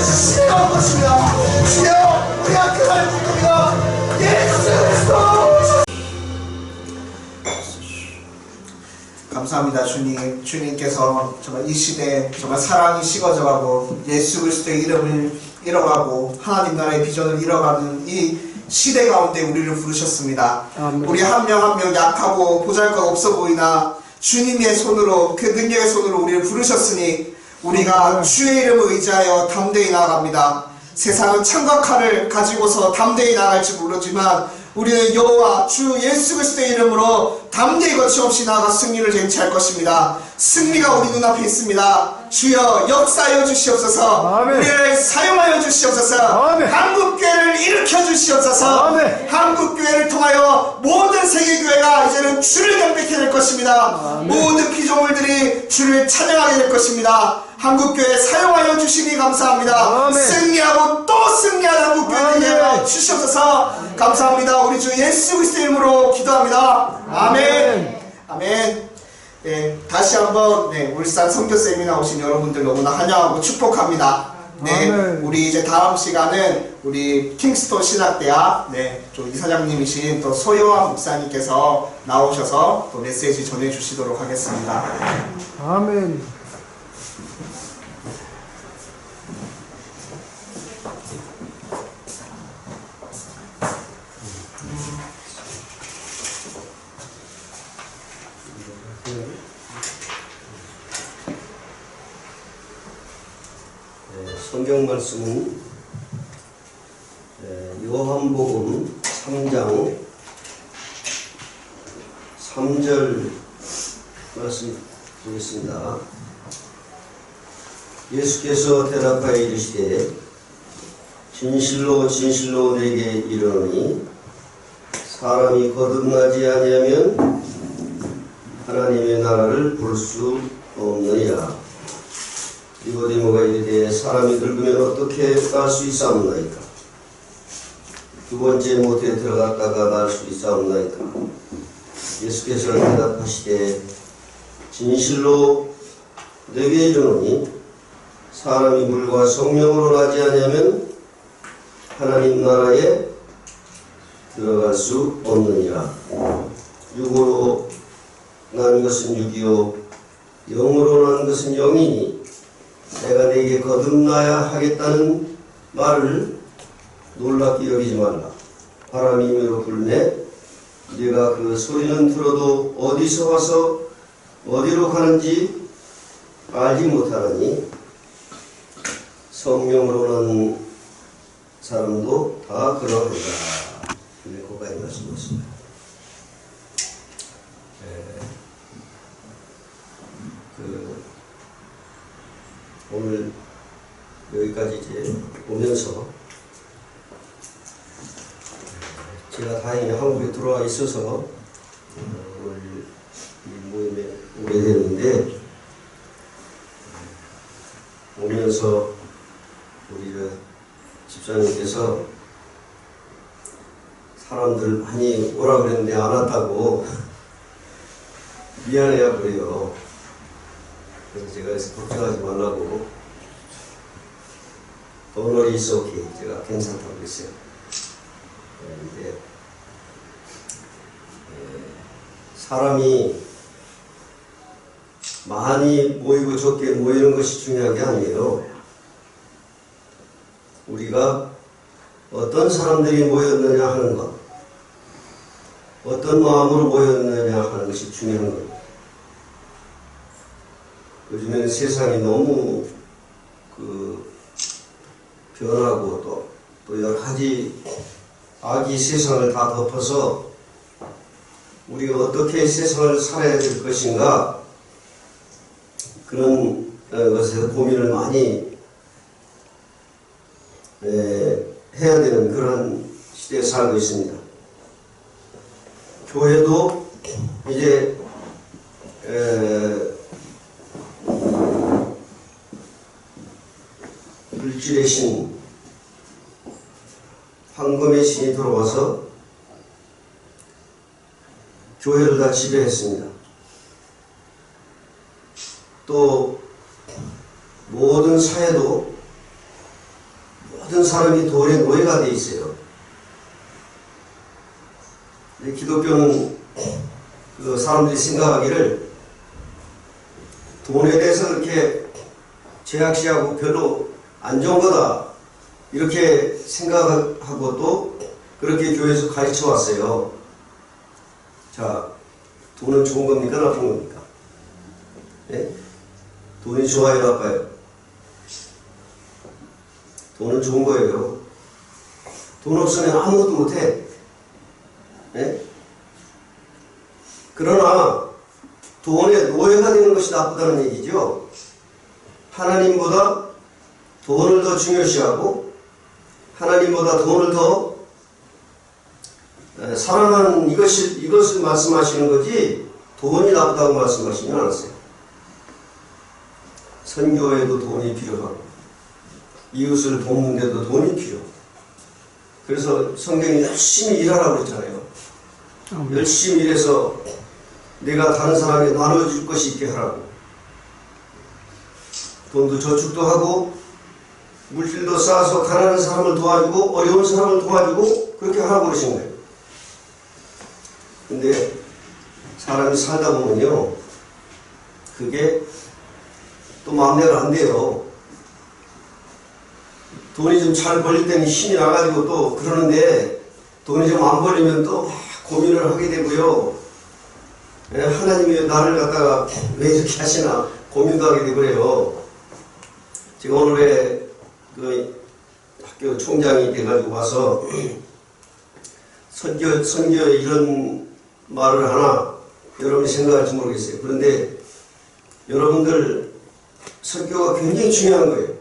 시대가 올 것입니다. 주여 우리가 그 날을 부릅니다. 예수 그리스도. 감사합니다. 주님. 주님께서 정말 이 시대에 정말 사랑이 식어져가고 예수 그리스도의 이름을 잃어가고 하나님 나라의 비전을 잃어가는 이 시대 가운데 우리를 부르셨습니다. 아멘. 우리 한 명 한 명 약하고 보잘것 없어 보이나 주님의 손으로 그 능력의 손으로 우리를 부르셨으니 우리가 주의 이름을 의지하여 담대히 나아갑니다. 세상은 창각칼을 가지고서 담대히 나아갈지 모르지만 우리는 여호와 주 예수 그리스도의 이름으로 담대히 거침없이 나아가 승리를 쟁취할 것입니다. 승리가 우리 눈앞에 있습니다. 주여 역사하여 주시옵소서. 아멘. 우리를 사용하여 주시옵소서. 아멘. 한국교회를 일으켜 주시옵소서. 아멘. 한국교회를 통하여 모든 세계교회가 이제는 주를 경배케 될 것입니다. 아멘. 모든 피조물들이 주를 찬양하게 될 것입니다. 한국교회 사용하여 주시니 감사합니다. 아멘. 승리하고 또 승리하는 한국교회 되게 주시옵소서. 감사합니다. 우리 주 예수 그리스도의 이름으로 기도합니다. 아멘. 아멘. 네, 다시 한번 울산 선교 세미나 오신 여러분들 너무나 환영하고 축복합니다. 네, 아멘. 우리 이제 다음 시간은 우리 킹스톤 신학대학 또 이사장님이신 또 소요한 목사님께서 나오셔서 또 메시지 전해주시도록 하겠습니다. 아멘. 성경 말씀은 요한복음 3장 3절 말씀 보겠습니다. 예수께서 대답하여 이르시되 진실로 진실로 내게 이르노니 사람이 거듭나지 아니하면 하나님의 나라를 볼 수 없느니라. 니고데모가 이르되 사람이 늙으면 어떻게 날 수 있사옵나이까? 두 번째 모태에 들어갔다가 날 수 있사옵나이까? 예수께서 대답하시되 진실로 내게 이르노니 사람이 물과 성령으로 나지 아니하면 하나님 나라에 들어갈 수 없느니라. 육으로 난 것은 육이요 영으로 난 것은 영이니 내가 네게 거듭나야 하겠다는 말을 놀랍게 여기지 말라. 바람이 임으로 불매 네가 그 소리는 들어도 어디서 와서 어디로 가는지 알지 못하느니 성령으로 난 사람도 다 그러하리라. 거기까지 말씀드렸습니다. 오늘 여기까지 이제 오면서 제가 다행히 한국에 들어와 있어서 오늘 이 모임에 오게 되는데 오면서 우리 집사님께서 사람들 많이 오라 그랬는데 안 왔다고 미안해요 그래요. 그래서 제가 걱정하지 말라고 Don't worry, it's okay. 제가 괜찮다고 그랬어요. 근데 사람이 많이 모이고 적게 모이는 것이 중요한 게 아니에요. 우리가 어떤 사람들이 모였느냐 하는 것, 어떤 마음으로 모였느냐 하는 것이 중요한 것. 요즘에는 세상이 너무 변하고 또 여러 가지 악이 세상을 다 덮어서 우리가 어떻게 세상을 살아야 될 것인가 그런 것에 고민을 많이 해야 되는 그런 시대에 살고 있습니다. 교회도 이제 물질의 신, 황금의 신이 들어와서 교회를 다 지배했습니다. 또 모든 사회도 모든 사람이 돈의 노예가 돼 있어요. 기독교는 그 사람들이 생각하기를 돈에 대해서 그렇게 제약시하고 별로 안 좋은 거다 이렇게 생각하고 또 그렇게 교회에서 가르쳐 왔어요. 자, 돈은 좋은 겁니까 나쁜 겁니까? 예? 돈이 좋아요 나빠요? 돈은 좋은 거예요. 돈 없으면 아무것도 못해. 예? 그러나 돈의 노예가 되는 것이 나쁘다는 얘기죠. 하나님보다 돈을 더 중요시하고 하나님보다 돈을 더 사랑하는 이것을 말씀하시는 거지 돈이 나쁘다고 말씀하시지 않았어요. 선교에도 돈이 필요하고 이웃을 돕는데도 돈이 필요하고 그래서 성경이 열심히 일하라고 그랬잖아요. 열심히 일해서 내가 다른 사람에게 나눠줄 것이 있게 하라고. 돈도 저축도 하고 물질도 쌓아서 가난한 사람을 도와주고 어려운 사람을 도와주고 그렇게 하라고 그러신 거예요. 근데 사람이 살다 보면요 그게 또 마음대로 안 돼요. 돈이 좀 잘 벌릴 때는 힘이 나가지고 또 그러는데 돈이 좀 안 벌리면 또 막 고민을 하게 되고요. 하나님이 나를 갖다가 왜 이렇게 하시나 고민도 하게 되고 그래요. 제가 오늘 그 학교 총장이 돼가지고 와서 선교에 이런 말을 하나 여러분이 생각할지 모르겠어요. 그런데 여러분들 선교가 굉장히 중요한 거예요.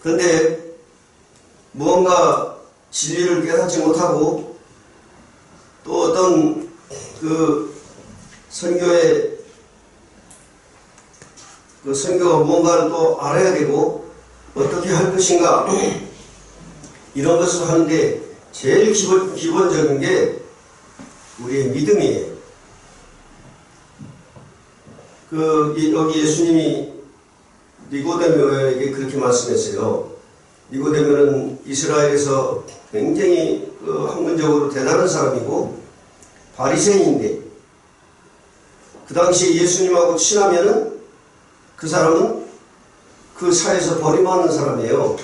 그런데 무언가 진리를 깨닫지 못하고 또 어떤 그 선교가 무언가를 또 알아야 되고 어떻게 할 것인가 이런 것을 하는데 제일 기본적인 게 우리의 믿음이에요. 여기 예수님이 니고데모에게 그렇게 말씀했어요. 니고데모는 이스라엘에서 굉장히 학문적으로 대단한 사람이고 바리새인인데 그 당시에 예수님하고 친하면은 그 사람은 그 사회에서 버림받는 사람이에요.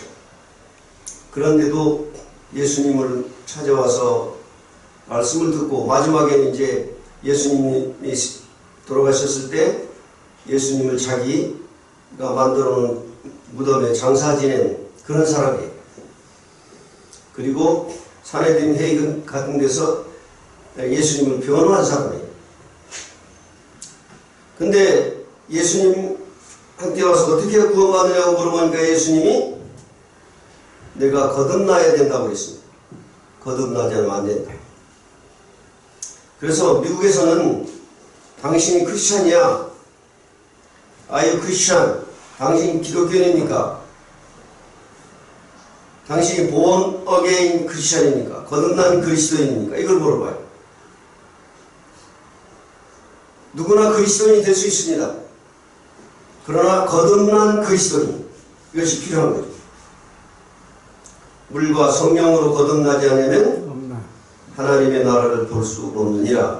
그런데도 예수님을 찾아와서 말씀을 듣고 마지막에는 이제 예수님이 돌아가셨을 때 예수님을 자기가 만들어 놓은 무덤에 장사 지낸 그런 사람이에요. 그리고 사내들인 회의 같은 데서 예수님을 변호한 사람이에요. 근데 예수님한테 와서 어떻게 구원받느냐고 물어보니까 예수님이 내가 거듭나야 된다고 그랬습니다. 거듭나지 않으면 안 된다. 그래서 미국에서는 당신이 크리스찬이야. 아유 크리스찬. 당신 기독교인입니까? 당신이 born again 크리스찬입니까? 거듭난 그리스도인입니까? 이걸 물어봐요. 누구나 그리스도인이 될 수 있습니다. 그러나 거듭난 그리스도인 이것이 필요한 거죠. 물과 성령으로 거듭나지 않으면 하나님의 나라를 볼 수 없느니라.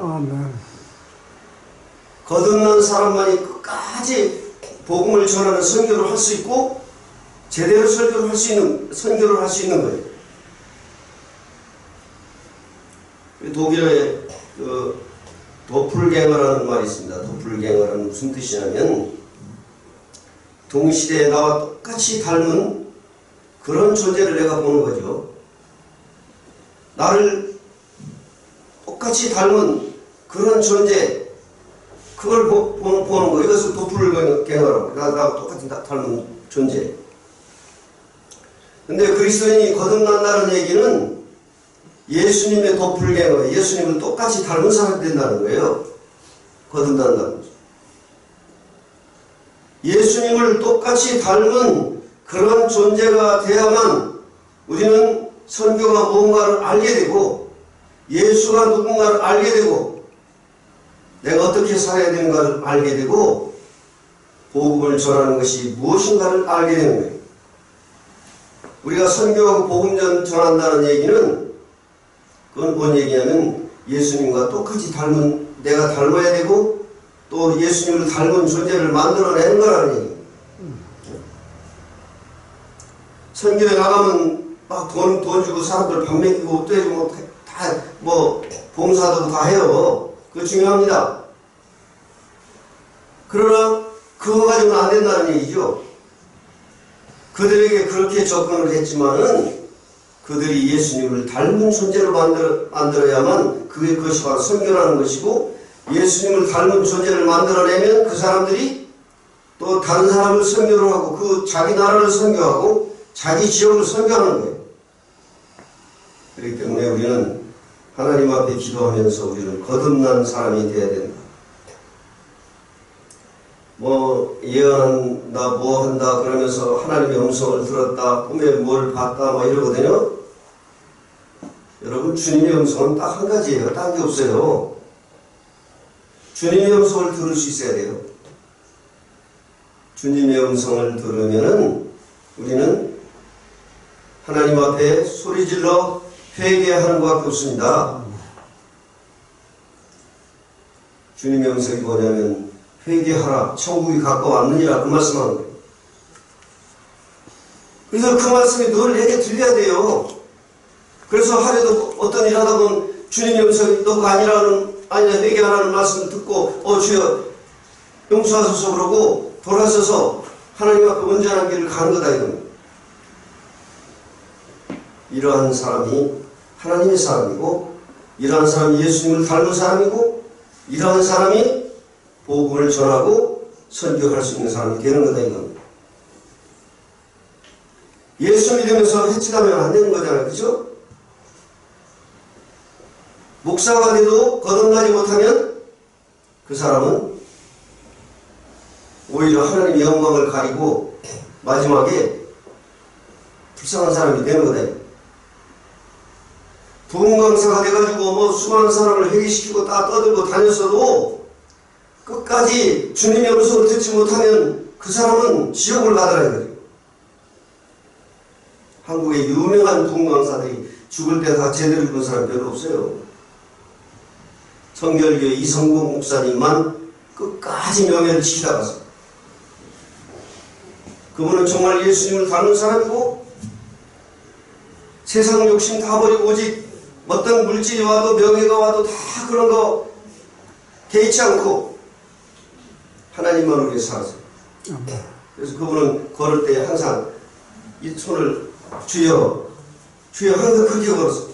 거듭난 사람만이 끝까지 복음을 전하는 선교를 할 수 있고 제대로 선교를 할 수 있는 거예요. 독일어에 도플갱어라는 말이 있습니다. 도플갱어는 무슨 뜻이냐면 동시대에 나와 똑같이 닮은 그런 존재를 내가 보는 거죠. 나를 똑같이 닮은 그런 존재, 그걸 보는 거. 이것을 도플갱어라고. 나하고 똑같이 닮은 존재. 근데 그리스도인이 거듭난다는 얘기는 예수님의 도플갱어, 예수님을 똑같이 닮은 사람이 된다는 거예요. 거듭난다는 거죠. 예수님을 똑같이 닮은 그런 존재가 되어야만 우리는 선교가 무언가를 알게 되고 예수가 누군가를 알게 되고 내가 어떻게 살아야 되는가를 알게 되고 복음을 전하는 것이 무엇인가를 알게 되는 거예요. 우리가 선교하고 복음 전한다는 얘기는 그건 뭔 얘기냐면 예수님과 똑같이 내가 닮아야 되고 또 예수님을 닮은 존재를 만들어내는 거라는 얘기입니다. 선교에 나가면 막 돈 주고 사람들 밥 먹이고 옷도 해주고 다 뭐 봉사도 다 해요. 그거 중요합니다. 그러나 그거 가지고는 안 된다는 얘기죠. 그들에게 그렇게 접근을 했지만은 그들이 예수님을 닮은 존재로 만들어야만 그것이 바로 선교라는 것이고, 예수님을 닮은 존재를 만들어내면 그 사람들이 또 다른 사람을 선교를 하고 그 자기 나라를 선교하고 자기 지역을 선교하는 거예요. 그렇기 때문에 우리는 하나님 앞에 기도하면서 우리는 거듭난 사람이 되어야 된다. 뭐 예언한다 뭐 한다 그러면서 하나님의 음성을 들었다 꿈에 뭘 봤다 막 이러거든요. 여러분, 주님의 음성은 딱 한 가지예요. 딴 게 없어요. 주님의 음성을 들을 수 있어야 돼요. 주님의 음성을 들으면은 우리는 하나님 앞에 소리질러 회개하는 것밖에 없습니다. 주님의 음성이 뭐냐면 회개하라, 천국이 가까웠느니라, 그 말씀하는 거예요. 그래서 그 말씀이 늘 내게 들려야 돼요. 그래서 하루에도 어떤 일 하다 보면 주님의 음성이 너가 아니라 회개하라는 말씀을 듣고 주여 용서하소서 그러고 돌아서서 하나님 앞에 온전한 길을 가는 거다 이겁니다. 이러한 사람이 하나님의 사람이고, 이러한 사람이 예수님을 닮은 사람이고, 이러한 사람이 복음을 전하고 선교할 수 있는 사람이 되는 거다 이겁니다. 예수 믿으면서 해치다면 안 되는 거잖아요. 그죠? 목사가 돼도 거듭나지 못하면 그 사람은 오히려 하나님의 영광을 가리고 마지막에 불쌍한 사람이 되는 거다. 부흥 강사가 돼가지고 뭐 수많은 사람을 회개시키고 다 떠들고 다녔어도 끝까지 주님의 음성을 듣지 못하면 그 사람은 지옥을 가더라 이거죠. 한국의 유명한 부흥 강사들이 죽을 때 다 제대로 죽은 사람 별로 없어요. 성결교회 이성국 목사님만 끝까지 명예를 지키다 갔어요. 그분은 정말 예수님을 닮은 사람이고 세상 욕심 다 버리고 오직 어떤 물질이 와도 명예가 와도 다 그런 거 개의치 않고 하나님만을 위해 살았어요. 그래서 그분은 걸을 때 항상 이 손을 주여 항상 크게 걸었어요.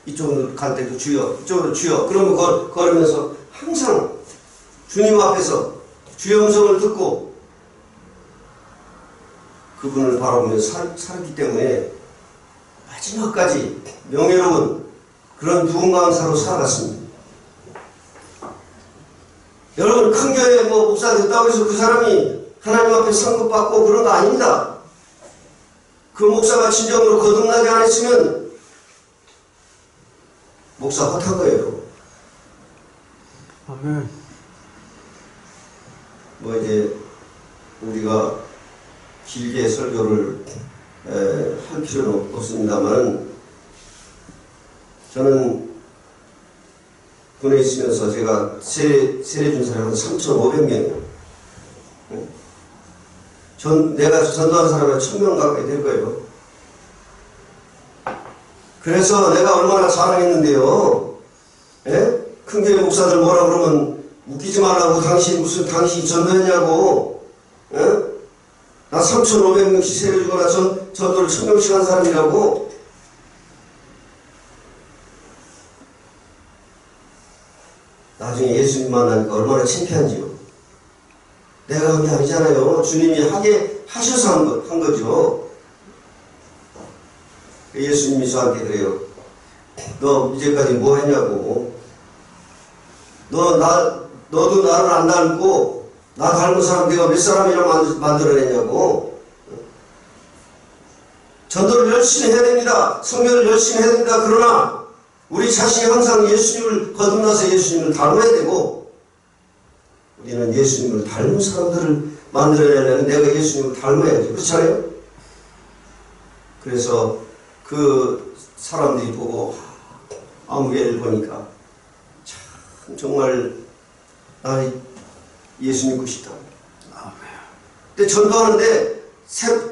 이쪽으로 갈 때도 주여, 이쪽으로 주여. 그러면 걸으면서 항상 주님 앞에서 주의 음성을 듣고 그분을 바라보면서 살았기 때문에 마지막까지 명예로운 그런 부흥 강사로 살아갔습니다. 여러분, 큰 교회 목사 됐다고 해서 그 사람이 하나님 앞에 상급받고 그런 거 아닙니다. 그 목사가 진정으로 거듭나지 않았으면 목사 헛한 거예요. 아멘. 이제 우리가 길게 설교를 할 필요는 없습니다만, 저는 군에 있으면서 제가 세례 준 사람이 한 3,500명이에요. 내가 전도한 사람이 1,000명 가까이 될 거예요. 그래서 내가 얼마나 자랑했는데요. 예? 큰 교회 목사들 뭐라 그러면 웃기지 말라고, 당신이 전도했냐고. 예? 나 3,500명씩 세례 주거나 전도를 1,000명씩 한 사람이라고. 나중에 예수님 만나니까 얼마나 창피한지요. 내가 한 게 아니잖아요. 주님이 하게 하셔서 한 거죠. 예수님이 저한테 그래요. 너 이제까지 뭐 했냐고. 너도 나를 안 닮고 나 닮은 사람 내가 몇 사람이라고 만들어냈냐고. 전도를 열심히 해야 됩니다. 성경을 열심히 해야 됩니다. 그러나 우리 자신이 항상 예수님을 거듭나서 예수님을 닮아야 되고, 우리는 예수님을 닮은 사람들을 만들어내려면 내가 예수님을 닮아야지. 그렇잖아요? 그래서 그 사람들이 보고 아무개를 보니까 참 정말 나 예수 믿고 싶다. 근데 전도하는데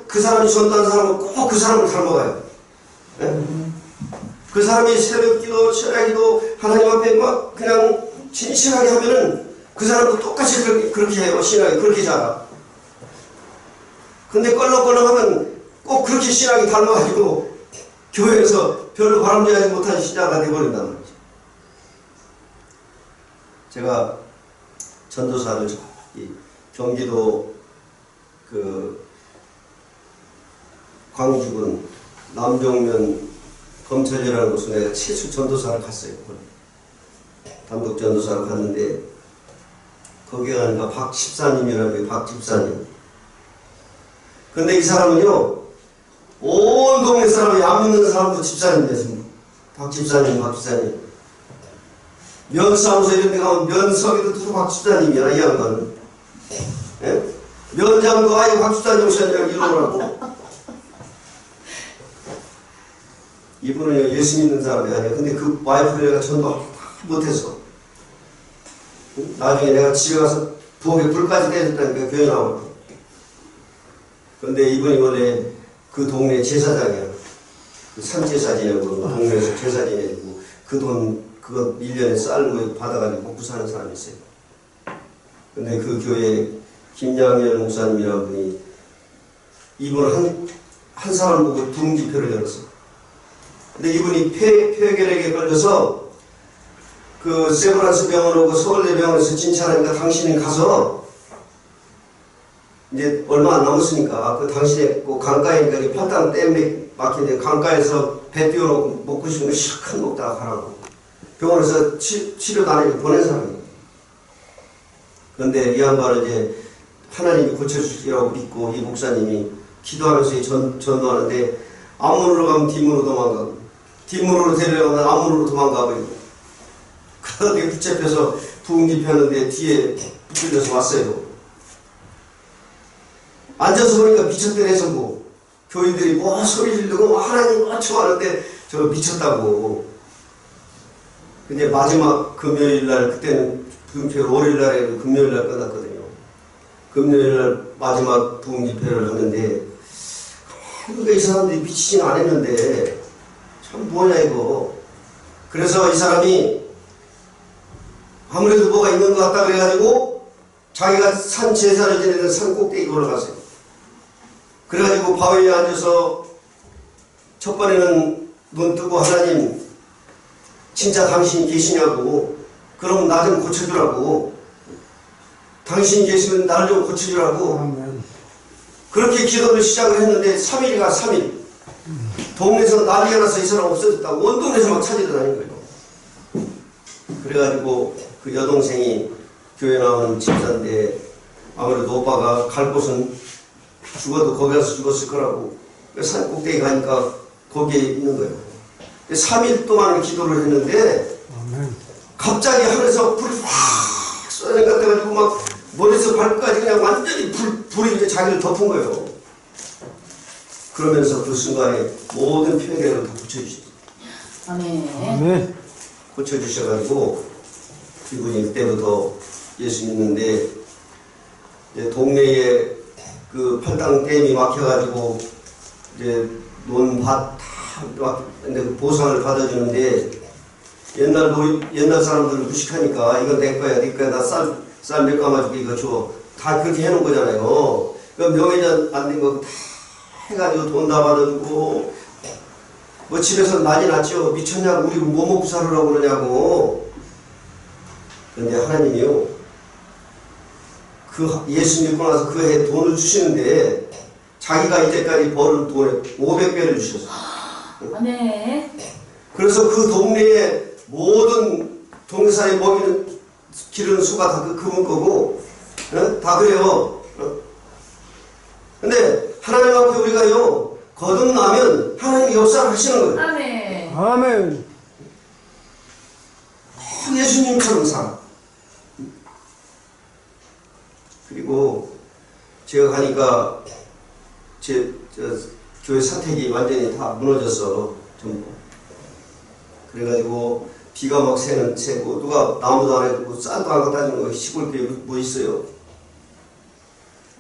그 사람이 전도하는 사람은 꼭 그 사람을 닮아가요. 예? 그 사람이 새벽기도, 철야기도 하나님 앞에 막 그냥 진실하게 하면은 그 사람도 똑같이 그렇게 해요. 신앙이 그렇게 자라. 근데 껄렁껄렁하면 꼭 그렇게 신앙이 닮아가지고 교회에서 별로 바람직하지 못한 신자가 되어버린단 말이죠. 제가 전도사를 경기도 광주군 남종면 검찰이라는 곳에 내가 최초 전도사를 갔어요. 단독 전도사를 갔는데 거기 가니까 박 집사님이라고 박 집사님. 근데 이 사람은요 온 동네 사람이 안 믿는 사람도 집사님이었습니다. 박 집사님, 박 집사님. 면사무소 이런 데 가면 면석에도 또 박 집사님이야 이 양반은. 예? 면장도 아예 박 집사님 오셨냐고 이러더라고. 이분은 예수 믿는 사람이 아니야. 근데 그 와이프를 내가 전도 못해서 나중에 내가 집에 가서 부엌에 불까지 떼줬다니까 교회 나오고. 근데 이분이 원래 그 동네 제사장이야. 그 산제사 지내고 동네에서 제사 지내고 그 돈 그거 1년에 쌀로 받아가지고 먹고 사는 사람이 있어요. 근데 그 교회 김양열 목사님이라는 분이 이분 한 사람 보고 부흥집회를 열었어. 근데 이분이 폐결핵에 걸려서 그 세브란스 병원 오고 서울대 병원에서 진찰하니까 당신이 가서 이제 얼마 안 남았으니까 그 당신의 그 강가에 팔당 댐에 막힌데 강가에서 배 띄워놓고 먹고 싶은 거 실컷 먹다가 가라고 병원에서 치료도 안 해고 보낸 사람이에요. 그런데 이 양반을 이제 하나님이 고쳐주시라고 믿고 이 목사님이 기도하면서 전도하는데 앞문으로 가면 뒷문으로 도망가고 뒷문으로 데려가면 앞문으로 도망가버리고 그러다가 붙잡혀서 부흥집회하는데 뒤에 붙들려서 왔어요. 앉아서 보니까 미쳤대래서 뭐 교인들이 뭐 소리 지르고 하나님 좋아하는데 저거 미쳤다고. 근데 마지막 금요일날 그때는 부흥집회를 월요일날에 금요일날 끝났거든요. 금요일날 마지막 부흥집회를 하는데 그러니까 이 사람들이 미치진 않았는데 참 뭐냐 이거. 그래서 이 사람이 아무래도 뭐가 있는 것 같다 그래가지고 자기가 산 제사를 지내던 산 꼭대기 올라갔어요. 그래가지고 바위에 앉아서 첫 번에는 눈 뜨고 하나님 진짜 당신이 계시냐고, 그럼 나 좀 고쳐주라고, 당신이 계시면 나를 좀 고쳐주라고. 아멘. 그렇게 기도를 시작을 했는데 3일이가 3일 동네에서 난리가 나서 이 사람 없어졌다고 온 동네에서 막 찾아다니는 거예요. 그래가지고 그 여동생이 교회 나오는 집사인데 아무래도 오빠가 갈 곳은 죽어도 거기 가서 죽었을 거라고 산 꼭대기 가니까 거기에 있는 거예요. 3일 동안 기도를 했는데 갑자기 하늘에서 불이 확 쏟아져가지고 막 머리에서 발끝까지 그냥 완전히 불이 이제 자기를 덮은 거예요. 그러면서 그 순간에 모든 폐결을 다 고쳐주셨어요. 아멘. 아멘. 고쳐주셔가지고 이분이 그때부터 예수 믿는데 이제 동네에 그 팔당 댐이 막혀가지고 이제 논밭 다 근데 그 보상을 받아주는데 옛날 사람들은 무식하니까 이건 내 거야, 네 거야, 나 쌀 몇 가마지고 이거 줘. 다 그렇게 해놓은 거잖아요. 그 명예전 안 된 거 다 해가지고 돈 다 받아주고 뭐 집에서 난리 났죠. 미쳤냐고, 우리 뭐 먹고 살으라고 그러냐고. 그런데 하나님이요, 그 예수 믿고 나서 그 해 돈을 주시는데 자기가 이제까지 버는 돈에 500배를 주셨어요. 아멘. 그래서 그 동네에 모든 동네 사람이 먹이는 기르는 수가 다 그분 거고, 다 그래요. 근데 하나님 앞에 우리가요 거듭나면 하나님이 역사를 하시는 거예요. 아멘. 아멘. 예수님처럼 살아. 그리고 제가 가니까 교회 사택이 완전히 다 무너졌어. 전부. 그래가지고 비가 막 새고 누가 나무도 안 해주고 쌀도 안 갖다 주는 거 시골 교회 뭐 있어요.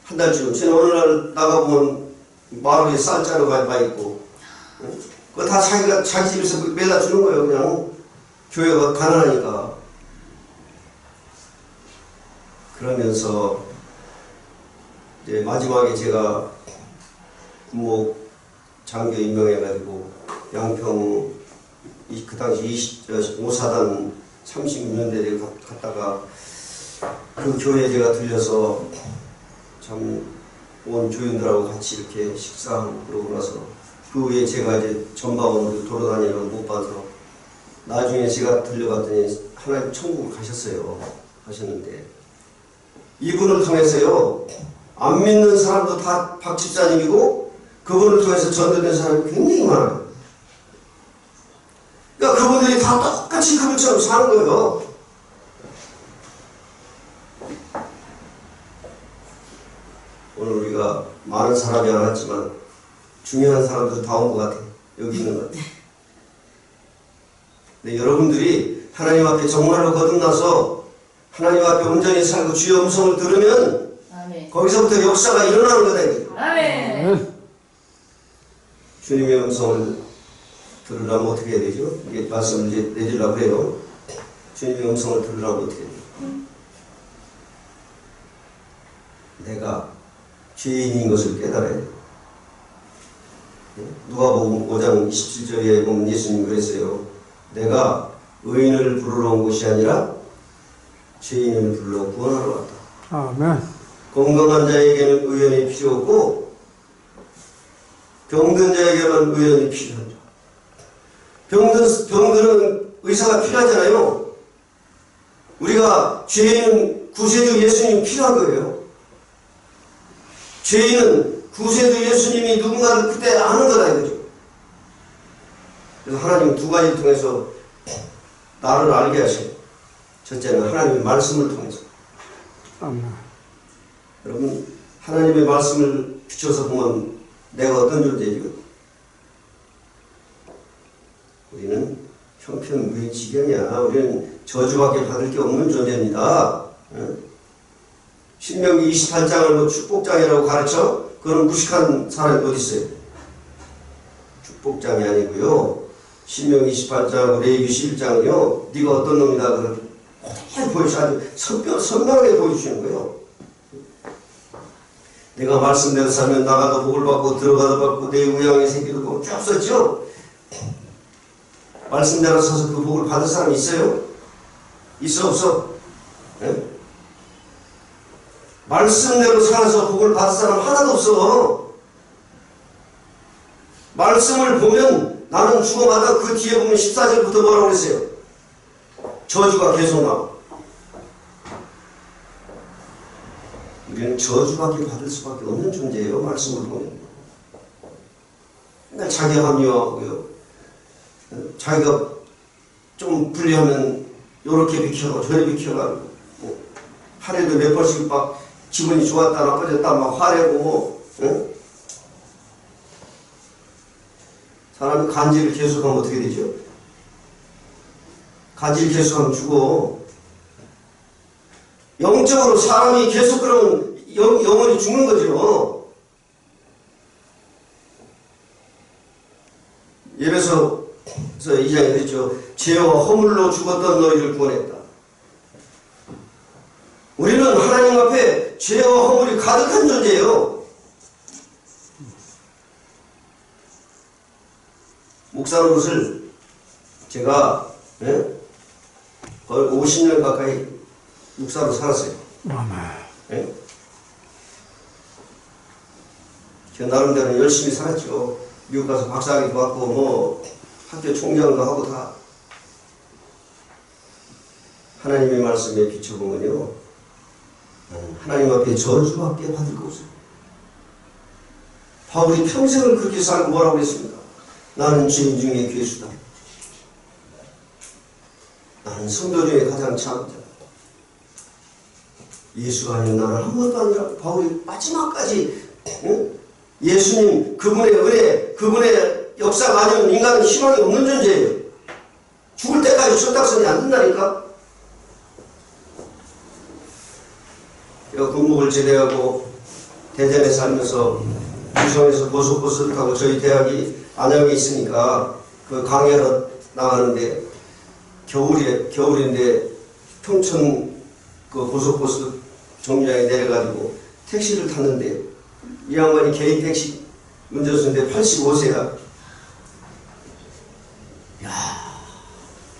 한 달쯤 저는 어느 날 나가보면 마루에 쌀자루가 막 있고 그거 다 자기 집에서 매다 주는 거예요. 그냥 교회가 가난하니까. 그러면서 이제 마지막에 제가 군목 장교 임명해가지고 양평 그 당시 5사단 36년대에 갔다가 그 교회에 제가 들려서 참 온 교인들하고 같이 이렇게 식사하고 그러고 나서 그 후에 제가 이제 전방으로 돌아다니는 걸 못 봐서 나중에 제가 들려봤더니 하나님 천국을 가셨는데 이분을 통해서요 안 믿는 사람도 다 박 집사님이고 그분을 통해서 전도된 사람이 굉장히 많아요. 그러니까 그분들이 다 똑같이 그분처럼 사는 거예요. 오늘 우리가 많은 사람이 안 왔지만 중요한 사람들 다 온 것 같아요. 여기 있는 것 같아요. 근데 여러분들이 하나님 앞에 정말로 거듭나서 하나님 앞에 온전히 살고 주의 음성을 들으면 아멘. 거기서부터 역사가 일어나는 거다. 이거죠. 아멘. 주님의 음성을 들으려면 어떻게 해야 되죠? 이게 말씀을 이제 내주려고 해요. 주님의 음성을 들으려면 어떻게 해야 돼요? 내가 죄인인 것을 깨달아야 돼요. 누가복음 5장 27절에 보면 예수님 그랬어요. 내가 의인을 부르러 온 것이 아니라 죄인을 불러 구원하러 왔다. 아멘. 건강한 자에게는 의원이 필요 없고 병든 자에게만 의원이 필요하죠. 병들은 의사가 필요하잖아요. 우리가 죄인은 구세주 예수님이 필요한 거예요. 죄인은 구세주 예수님이 누군가를 그때 아는 거다 이거죠. 그래서 하나님은 두 가지를 통해서 나를 알게 하셔요. 첫째는 하나님의 말씀을 통해서. 아멘. 여러분 하나님의 말씀을 비춰서 보면 내가 어떤 존재죠? 우리는 형편무의 지경이야. 우리는 저주밖에 받을 게 없는 존재입니다. 신명기 28장을 뭐 축복장이라고 가르쳐? 그런 무식한 사람이 어디 있어요? 축복장이 아니고요. 신명기 28장, 레위기 11장이요. 네가 어떤 놈이다. 그걸 잘 보여주시 아주 선명하게 보여주시는 거예요. 내가 말씀대로 살면 나가도 복을 받고 들어가도 받고 내 우양의 새끼도 복을 쭉 썼죠? 말씀대로 서서 그 복을 받을 사람이 있어요? 있어 없어? 네? 말씀대로 살아서 복을 받을 사람 하나도 없어. 말씀을 보면 나는 죽어마다 그 뒤에 보면 14절부터 뭐라고 그랬어요? 저주가 계속 나와. 우리는 저주밖에 받을 수밖에 없는 존재예요. 말씀을 보면. 그러니까 자기가 합리화하고요. 자기가 좀 불리하면 요렇게 비켜가 저렇게 비켜가 뭐 하루에도 몇 번씩 막 기분이 좋았다 나빠졌다 막 화내고 뭐 응? 사람이 간질을 계속하면 어떻게 되죠? 간질 계속하면 죽어. 영적으로 사람이 계속 그러면 영원히 죽는 거죠. 예배서 2장에 그랬죠. 죄와 허물로 죽었던 너희를 구원했다. 우리는 하나님 앞에 죄와 허물이 가득한 존재예요. 목사 노릇을 제가 거의 50년 가까이 목사로 살았어요. 예? 제 나름대로 열심히 살았죠. 미국 가서 박사학위도 받고 뭐 학교 총장도 하고 다. 하나님의 말씀에 비춰보면요, 하나님 앞에 저주밖에 받을 거 없어요. 바울이 평생을 그렇게 살고 뭐라고 했습니까? 나는 죄인 중에 괴수다. 나는 성도 중에 가장 작은 자. 예수가 아닌 나는 아무것도 아니라 바울이 마지막까지 예수님 그분의 은혜, 그분의 역사가 아니면 인간은 희망이 없는 존재예요. 죽을 때까지 철딱선이 안 된다니까. 제가 군목을 제대하고 대전에 살면서 유성에서 고속버스를 타고 저희 대학이 안양에 있으니까 그 강의하러 나가는데 겨울인데 평촌 그 고속버스 정류장에 내려가지고 택시를 탔는데 이 양반이 개인 택시 운전수인데 85세야.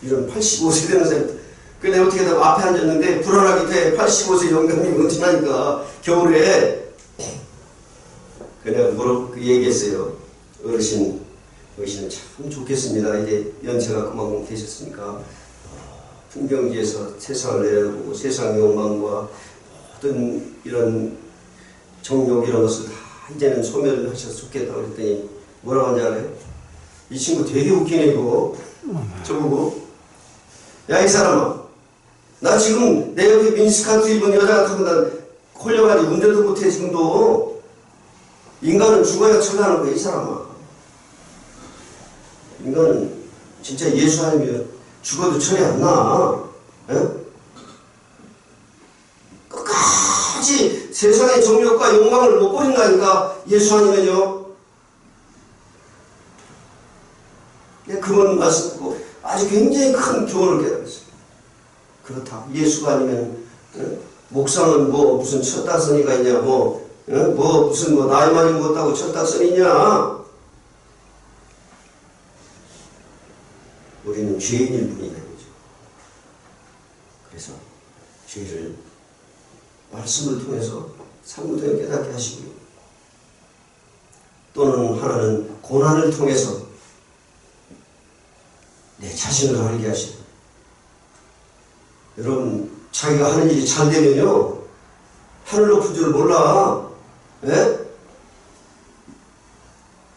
이런 85세 되는 사람. 그 내가 어떻게 하다 앞에 앉았는데 불안하게 돼. 85세 영감님이 운전하니까 겨울에 그냥 그 얘기했어요. 어르신은 참 좋겠습니다. 이제 연세가 그만큼 되셨으니까 풍경지에서 세상을 내려보고 세상의 욕망과 모든 이런 정욕 이런 것을 다 이제는 소멸을 하셔서 좋겠다고 그랬더니 뭐라고 하는지 알아요? 이 친구 되게 웃기네 이거. 저보고 야 이 사람아, 나 지금 내 옆에 미니스커트 입은 여자가 타고 난 홀려가지고 운전도 못해. 지금도 인간은 죽어야 천하는 거야 이 사람아. 인간은 진짜 예수 아니면 죽어도 천이 안 나. 에? 끝까지 세상의 정욕과 욕망을 못 버린다니까 예수 아니면요. 그분 말씀 듣고 아주 굉장히 큰 교훈을 깨달았어요. 그렇다. 예수가 아니면 목상은 뭐 무슨 첫다선이가 있냐, 뭐 무슨 뭐 나이 많이 먹었다고 첫다선이냐. 우리는 죄인일 뿐이다 이거죠. 그래서 죄를 말씀을 통해서 삶을 통해 깨닫게 하시고요. 또는 하나는 고난을 통해서 내 자신을 알게 하시고. 여러분 자기가 하는 일이 잘 되면요 하늘 높은 줄 몰라. 예?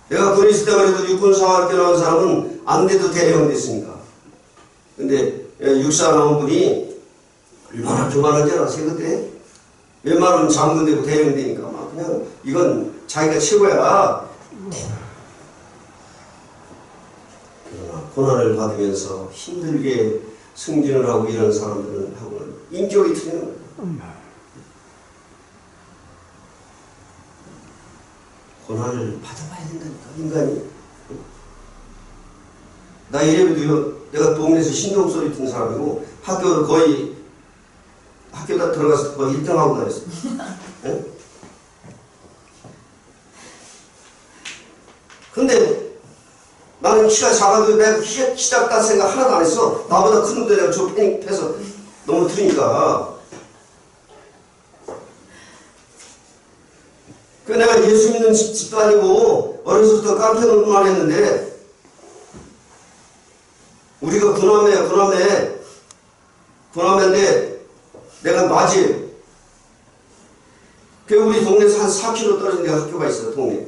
내가 군에 있을 때만 해도 육군사학교 나온 사람은 안 돼도 대령 됐으니까. 근데 육사 나온 분이 얼마나 교만한지 아세요 그때? 웬만하면 장군 되고 대령 되니까 막 그냥 이건 자기가 최고야. 고난을 받으면서 힘들게 승진을 하고 이런 사람들은 하고는 인격이 틀리는 거예요. 고난을 받아봐야 된다니까 인간이. 나 이래봬도요 내가 동네에서 신동소리 듣는 사람이고 학교를 거의 학교다 들어가서 거의 1등하고 다녔어요. 네? 근데 나는 키가 작아도 내가 키 작다는 생각 하나도 안 했어. 나보다 큰 놈들 내가 저 패닉해서 넘어뜨리니까. 그 내가 예수 믿는 집도 아니고 어려서부터 깡패 놀만 했는데 우리가 군함회인데 내가 맞이에요. 그 우리 동네에서 한 4km 떨어진 데 학교가 있어 동네.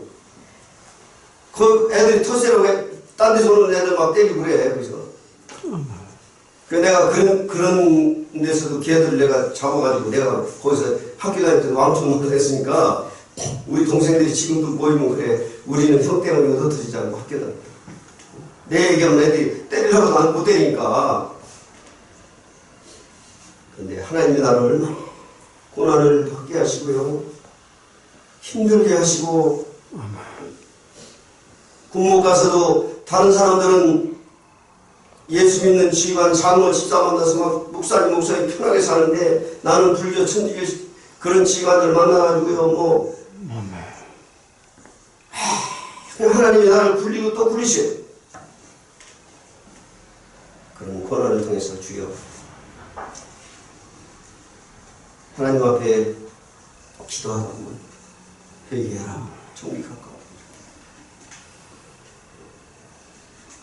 그 애들이 터세라고 해. 딴 데서 오는 애들 막 때리고 그래. 그래서. 그 내가 그런 데서도 걔들 내가 잡아가지고 내가 거기서 학교 다닐 때 왕청 노릇 했으니까 우리 동생들이 지금도 모이면 그래. 우리는 형 때문에 얻어뜨리지 않고 학교 다닐 때. 내 얘기하면 애들이 때리려고 나는 못 때리니까. 근데 하나님이 나를 얼마나 고난을 받게 하시고요. 힘들게 하시고 군목 가서도 다른 사람들은 예수 믿는 지휘관 장로 집사 만나서 막 목사님 편하게 사는데 나는 불교 천주교 그런 지휘관들 만나가지고요 하나님이 나를 굴리고 또 굴리셔요. 그런 고난을 통해서 주여 하나님 앞에 기도하고 회개하라. 정직할까.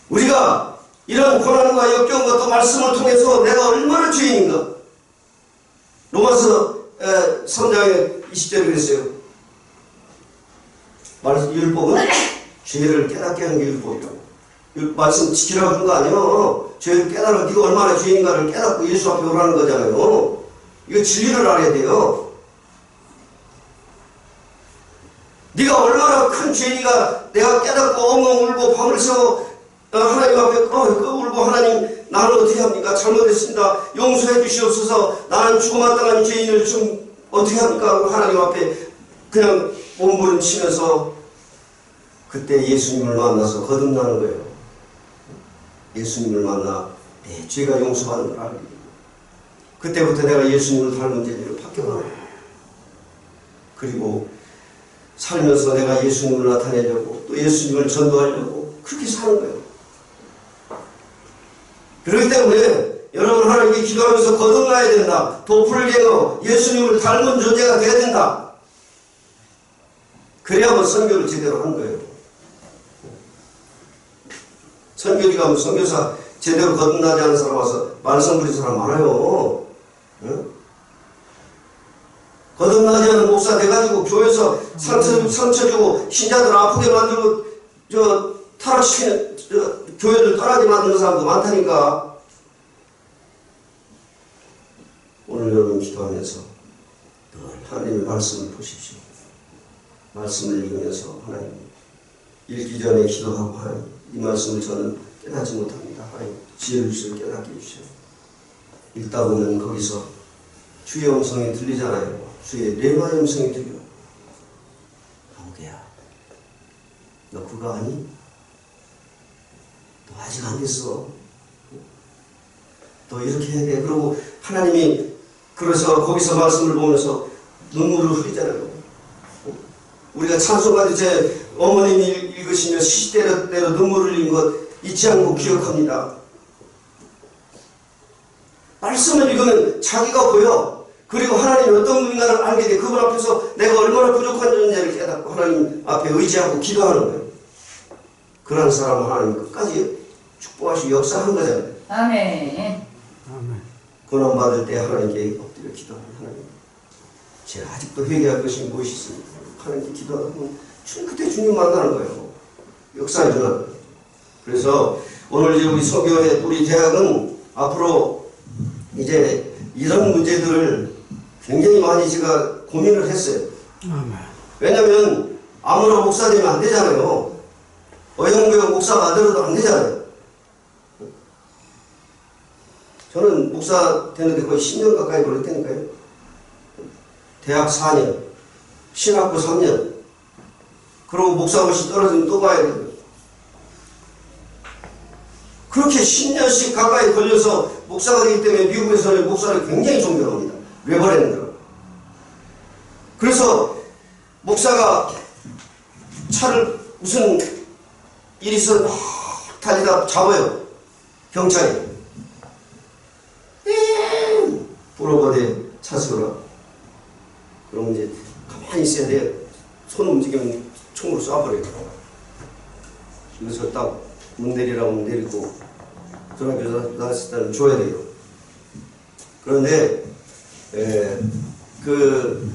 우리가 이런 고난과 역겨운 것도 말씀을 통해서 내가 얼마나 죄인인가. 로마서 3장에 20절에 그랬어요. 율법은 죄를 깨닫게 하는 게 율법이라고. 말씀 지키라고 한 거 아니에요. 죄를 깨달아 네가 얼마나 죄인가를 깨닫고 예수 앞에 오라는 거잖아요. 이거 진리를 알아야 돼요. 네가 얼마나 큰 죄인이가 내가 깨닫고 엉엉 울고 밤을 새워 하나님 앞에 울고 하나님 나는 어떻게 합니까? 잘못했습니다. 용서해 주시옵소서. 나는 죽어마땅한 죄인을 좀 어떻게 합니까? 하나님 앞에 그냥 몸부림치면서 그때 예수님을 만나서 거듭나는 거예요. 예수님을 만나 내 죄가 용서받는 걸 알게. 그때부터 내가 예수님을 닮은 죄인으로 바뀌어가요. 그리고 살면서 내가 예수님을 나타내려고 또 예수님을 전도하려고 그렇게 사는 거예요. 그렇기 때문에 여러분 하나님께 기도하면서 거듭나야 된다. 도플갱어 예수님을 닮은 존재가 돼야 된다. 그래야만 선교를 제대로 한 거예요. 선교지 가면 선교사 제대로 거듭나지 않은 사람 와서 말썽 부리는 사람 많아요. 응? 거듭나지 않은 목사 돼가지고 교회에서 상처 주고 신자들 아프게 만들고 타락시키는 교회를 떠나게 만드는 사람도 많다니까. 오늘 여러분 기도하면서 하나님의 말씀을 보십시오. 말씀을 읽으면서 하나님 읽기 전에 기도하고 하나님 이 말씀을 저는 깨닫지 못합니다. 하나님 지혜를 주시고 깨닫게 해주시오. 읽다 보면 거기서 주의 음성이 들리잖아요. 주의 레마의 음성이 들려. 아무개야 너 그거 아니? 너 아직 안 됐어. 너 이렇게 해야 돼. 그러고 하나님이 그래서 거기서 말씀을 보면서 눈물을 흘리잖아요. 우리가 찬송가도 제 어머님이 읽으시며 시시때때로 눈물을 흘린 것 잊지 않고 기억합니다. 말씀을 읽으면 자기가 보여. 그리고 하나님이 어떤 분인가를 알게 돼. 그분 앞에서 내가 얼마나 부족한 존재를 깨닫고 하나님 앞에 의지하고 기도하는 거예요. 그런 사람은 하나님 끝까지 축복하시고 역사한 거잖아요. 아멘. 아멘. 고난받을 때 하나님께 엎드려 기도하는 하나님. 제가 아직도 회개할 것이 무엇이 있습니까? 하나님께 기도하다 보면 그때 주님 만나는 거예요. 역사해 주는 거예요. 그래서 오늘 이제 우리 서교회 우리 대학은 앞으로 이제 이런 문제들을 굉장히 많이 제가 고민을 했어요. 아멘. 왜냐면 아무나 목사 되면 안 되잖아요. 어영부영 목사 만들어도 안 되잖아요. 저는 목사 되는데 거의 10년 가까이 걸렸다니까요. 대학 4년, 신학부 3년, 그리고 목사고시 떨어지면 또 가야 되고요. 그렇게 10년씩 가까이 걸려서 목사가 되기 때문에 미국에서는 목사를 굉장히 존경합니다. 레버런드로. 그래서 목사가 차를 무슨 일이 있어 막 달리다 잡아요. 경찰이. 불어버대 차세우라. 그럼 이제 가만히 있어야 돼. 손 움직이면 총으로 쏴버려요. 그래서 딱 문 내리라고 문 내리고 전화기사 나왔을 때는 줘야 돼요. 그런데 그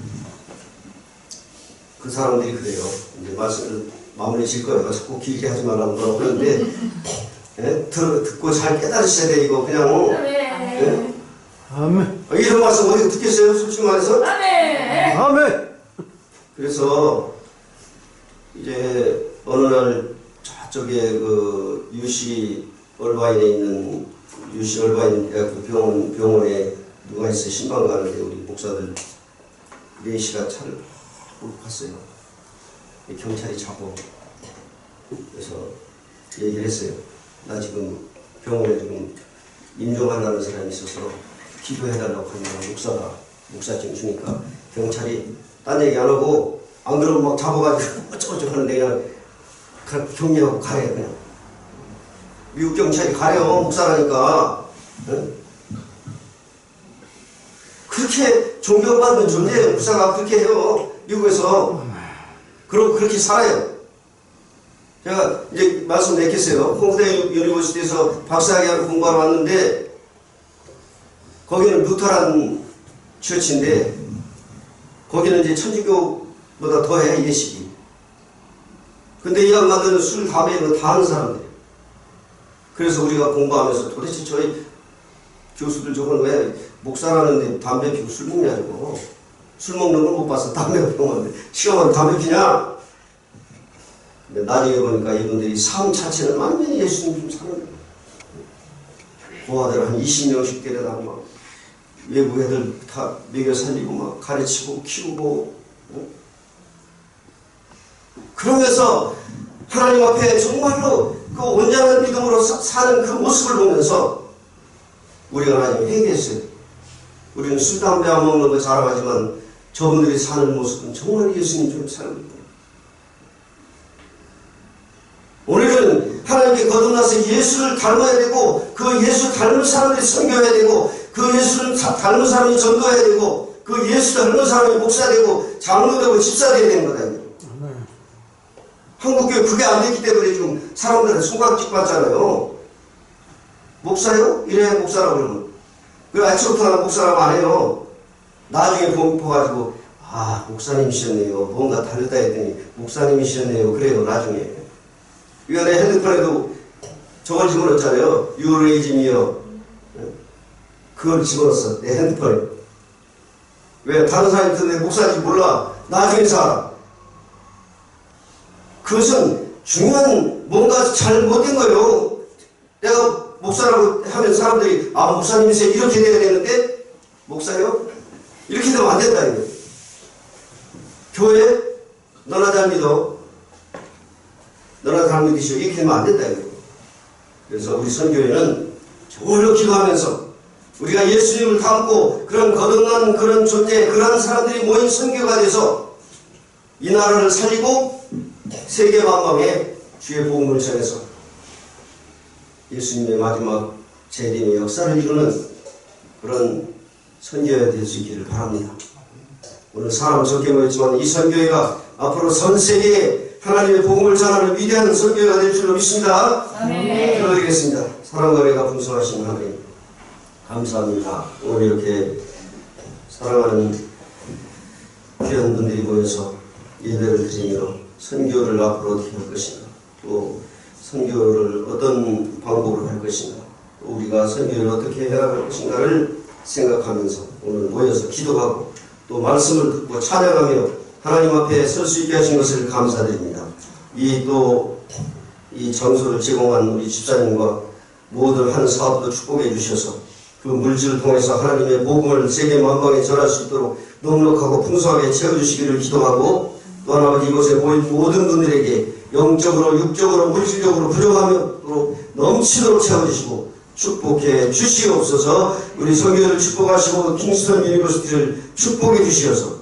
사람들이 그래요. 이제 말씀을 마무리 질 거예요. 자꾸 길게 하지 말라고 그러는데 듣고 잘 깨달으셔야 돼. 이거 그냥 아멘. 아멘. 이런 말씀 어디 듣겠어요? 솔직히 말해서. 아멘. 아멘. 그래서 이제 어느 날 저쪽에 그 UC 얼바인에 있는 UC 얼바인 대학교 병원에 누가 있어 신방 가는데 우리 목사들 4시간 차를 몰고 갔어요. 경찰이 잡고 그래서 얘기를 했어요. 나 지금 병원에 지금 임종하려는 사람이 있어서 기도해달라고 하면 목사증 주니까 경찰이 딴 얘기 안 하고 안 그러면 막 잡아가지고 어쩌고저쩌고 하는데 그냥 격리하고 가래요. 그냥 미국 경찰이 가래요. 목사라니까. 응? 그렇게 존경받는 존재예요. 목사가 그렇게 해요. 미국에서. 그러고 그렇게 살아요. 제가 이제 말씀 냈겠어요. 홍대 유니버시티에서 박사학위하고 공부하러 왔는데 거기는 루터란 처치인데 거기는 이제 천주교보다 더해 예식이. 근데 이 양반들은 술, 담배 이런 거 다 하는 사람들이에요. 그래서 우리가 공부하면서 도대체 저희 교수들 저건 왜 목사라는데 담배 피우고 술 먹냐고. 술 먹는 걸 못 봐서 담배 피우는데 시험은 담배 피냐? 근데 나중에 보니까 이분들이 삶 자체는 완전히 예수님 좀 사는 고아들 한 20명씩 데려다 막 외국 애들 다 먹여 살리고 막 가르치고 키우고 그러면서 하나님 앞에 정말로 그 온전한 믿음으로 사는 그 모습을 보면서 우리가 하나님 회개했어요. 우리는 술, 담배 안 먹는 거 자랑하지만 저분들이 사는 모습은 정말 예수님처럼 사는 거예요. 오늘은 하나님께 거듭나서 예수를 닮아야 되고 그 예수 닮은 사람들이 선교해야 되고 그 예수를 닮은 사람이 전도해야 되고 그 예수 닮은 사람이 목사 되고 장로 되고 집사 되어야 되는 거다. 한국교회 그게 안 됐기 때문에 지금 사람들은 손가락질 받잖아요. 목사요? 이래 목사라고 그러면 그 아침부터 나는 목사라고 안 해요. 나중에 보가지고 아 목사님이셨네요. 뭔가 다르다 했더니 목사님이셨네요. 그래요 나중에. 이거 내 핸드폰에도 저걸 집어넣었잖아요. You raise me요. 그걸 집어넣었어 내 핸드폰에. 왜 다른 사람이 듣는데 목사인지 몰라. 나중에 살아. 그것은 중요한 뭔가 잘못된 거예요. 내가 목사라고 하면 사람들이 아 목사님이세요 이렇게 돼야 되는데 목사요? 이렇게 되면 안 된다 이거. 교회 너나 잘 믿어. 너나 잘 믿으시오. 이렇게 되면 안 된다 이거. 그래서 우리 선교회는 정말로 기도하면서 우리가 예수님을 닮고 그런 거듭난 그런 존재 그런 사람들이 모인 선교가 돼서 이 나라를 살리고 세계 만방에 주의 복음을 전해서 예수님의 마지막 재림의 역사를 이루는 그런 선교회가 될 수 있기를 바랍니다. 오늘 사람 적게 모였지만 이 선교회가 앞으로 전 세계에 하나님의 복음을 전하는 위대한 선교회가 될 줄로 믿습니다. 기도드리겠습니다. 사랑과 은혜가 풍성하신 하나님 감사합니다. 오늘 이렇게 사랑하는 귀한 분들이 모여서 예배를 드리며 선교를 앞으로 어떻게 할 것인가, 또 선교를 어떤 방법으로 할 것인가, 또 우리가 선교를 어떻게 해나갈 것인가를 생각하면서 오늘 모여서 기도하고 또 말씀을 듣고 찬양하며 하나님 앞에 설 수 있게 하신 것을 감사드립니다. 이 장소를 제공한 우리 집사님과 모든 한 사업도 축복해 주셔서 그 물질을 통해서 하나님의 복음을 세계 만방에 전할 수 있도록 넉넉하고 풍성하게 채워주시기를 기도하고 또 아버지 이곳에 모인 모든 분들에게 영적으로 육적으로 물질적으로 부족하며 또 넘치도록 채워주시고 축복해 주시옵소서. 우리 성교를 축복하시고 킹스턴 유니버시티를 축복해 주시어서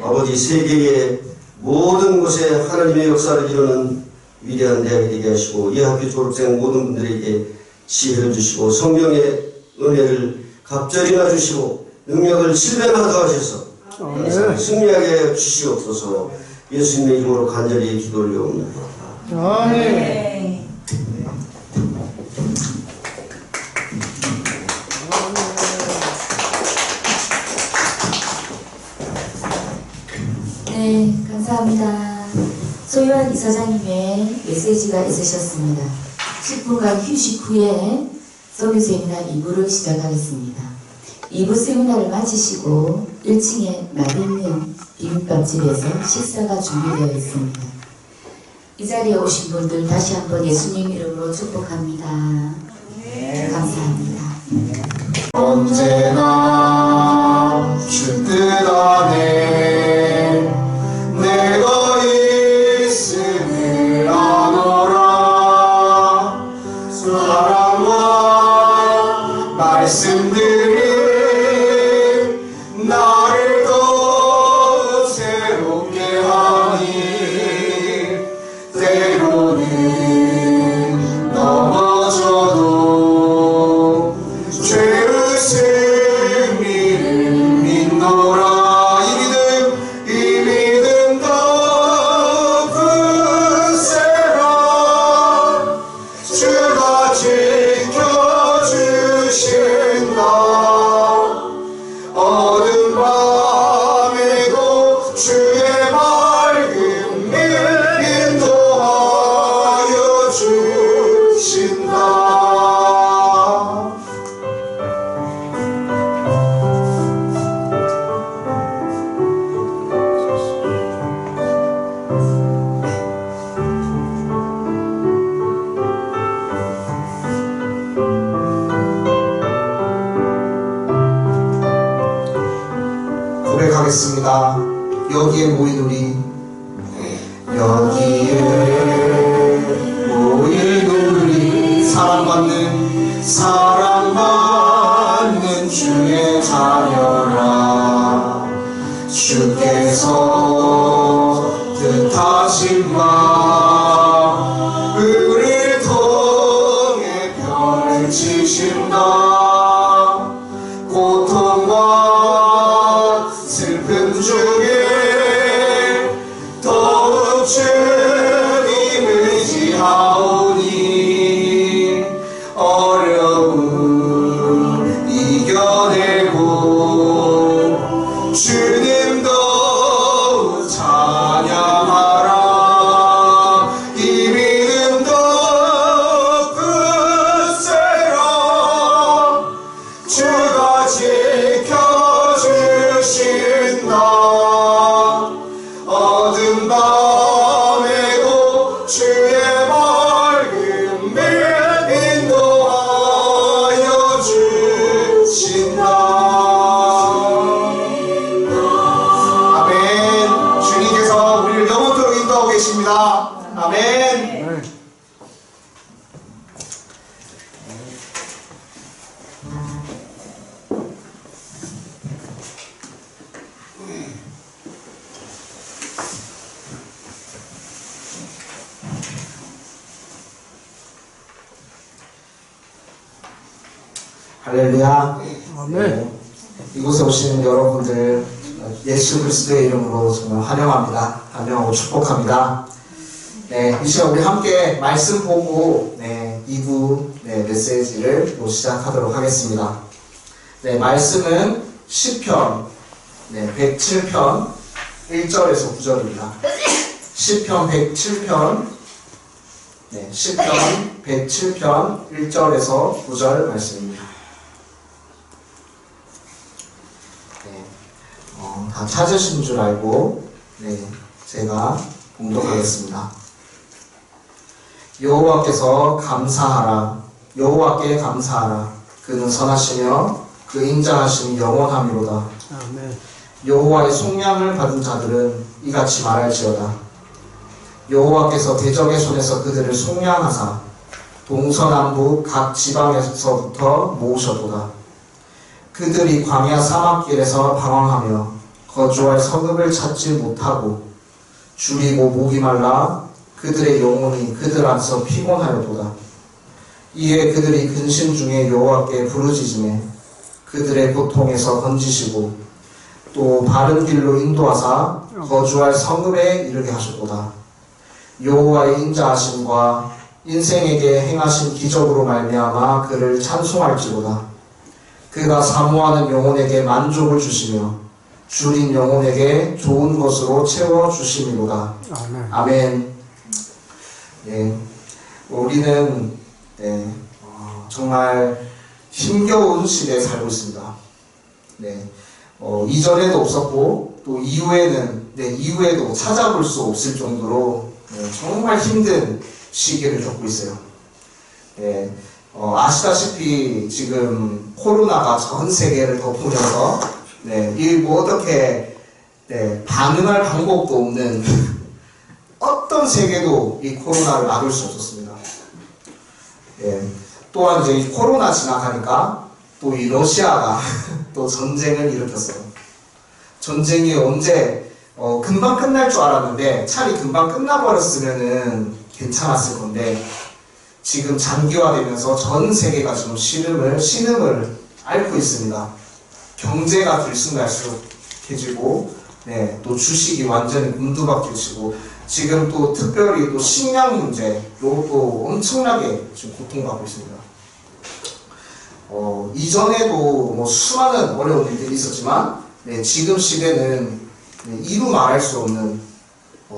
아버지 세계의 모든 곳에 하나님의 역사를 이루는 위대한 대학이 되게 하시고 이 학교 졸업생 모든 분들에게 지혜를 주시고 성령의 은혜를 갑절이나 주시고 능력을 7배나 더하셔서 승리하게 주시옵소서. 예수님의 이름으로 간절히 기도 올려옵니다. 아멘. 네, 감사합니다. 소유한 이사장님의 메시지가 있으셨습니다. 10분간 휴식 후에 선교 세미나 2부를 시작하겠습니다. 2부 세미나를 마치시고 1층에 마빈면 비빔밥집에서 식사가 준비되어 있습니다. 이 자리에 오신 분들 다시 한번 예수님 이름으로 축복합니다. 감사합니다. 언제나 주 뜻 안에 내가 있음을 아노라. 사랑과 말씀들이 나를 더욱 새롭게 하니 때로는 넘어져도 죄의 승리 하겠습니다. 여기에 모인 우리, 여기에 모인 우리, 사랑받는 주의 자녀라. 주께서 뜻하신 바 우리를 통해 펼치신다. 고통과 슬픔 중에 더욱 주님 의지하오니 어려움 이겨내고 주님도 찬양하라. 이 믿음도 굳세라. 주가 지켜주신다. 어두운 밤에도 주의 밝음을 인도하여 주신다. 아멘. 주님께서 우리를 영원토록 인도하고 계십니다. 아멘. 아멘. 할렐루야. 아멘. 이곳에 오시는 여러분들 예수 그리스도의 이름으로 정말 환영합니다. 환영하고 축복합니다. 네, 이 시간 우리 함께 말씀 보고 2부 메시지를 시작하도록 하겠습니다. 네, 말씀은 시편 107편 1절에서 9절입니다. 시편 107편 시편 107편 1절에서 9절 말씀입니다. 다 찾으신 줄 알고 제가 봉독하겠습니다. 여호와께서 감사하라. 여호와께 감사하라. 그는 선하시며 그 인자하심이 영원함이로다. 아멘. 여호와의 속량을 받은 자들은 이같이 말할지어다. 여호와께서 대적의 손에서 그들을 속량하사 동서남북 각 지방에서부터 모으셨도다. 그들이 광야 사막길에서 방황하며 거주할 성읍을 찾지 못하고 줄이고 목이 말라 그들의 영혼이 그들 안에서 피곤하였도다. 이에 그들이 근심 중에 여호와께 부르짖으매 그들의 고통에서 건지시고 또 바른 길로 인도하사 거주할 성읍에 이르게 하셨도다. 여호와의 인자하심과 인생에게 행하신 기적으로 말미암아 그를 찬송할지로다. 그가 사모하는 영혼에게 만족을 주시며 줄인 영혼에게 좋은 것으로 채워주심이로다. 아멘. 아멘. 우리는 정말 힘겨운 시대에 살고 있습니다. 이전에도 없었고 또 이후에도 찾아볼 수 없을 정도로 정말 힘든 시기를 겪고 있어요. 아시다시피 지금 코로나가 전 세계를 덮으면서 이 어떻게 반응할 방법도 없는 어떤 세계도 이 코로나를 막을 수 없었습니다. 또한 이제 이 코로나 지나가니까 또 이 러시아가 또 전쟁을 일으켰어요. 전쟁이 언제 금방 끝날 줄 알았는데 차라리 금방 끝나버렸으면은 괜찮았을 건데 지금 장기화되면서 전 세계가 지금 신음을 앓고 있습니다. 경제가 들쑥날쑥해지고 또 주식이 완전히 곤두박질치고 지금 또 특별히 또 식량 문제로 또 엄청나게 지금 고통받고 있습니다. 이전에도 뭐 수많은 어려운 일들이 있었지만 지금 시대는 이루 말할 수 없는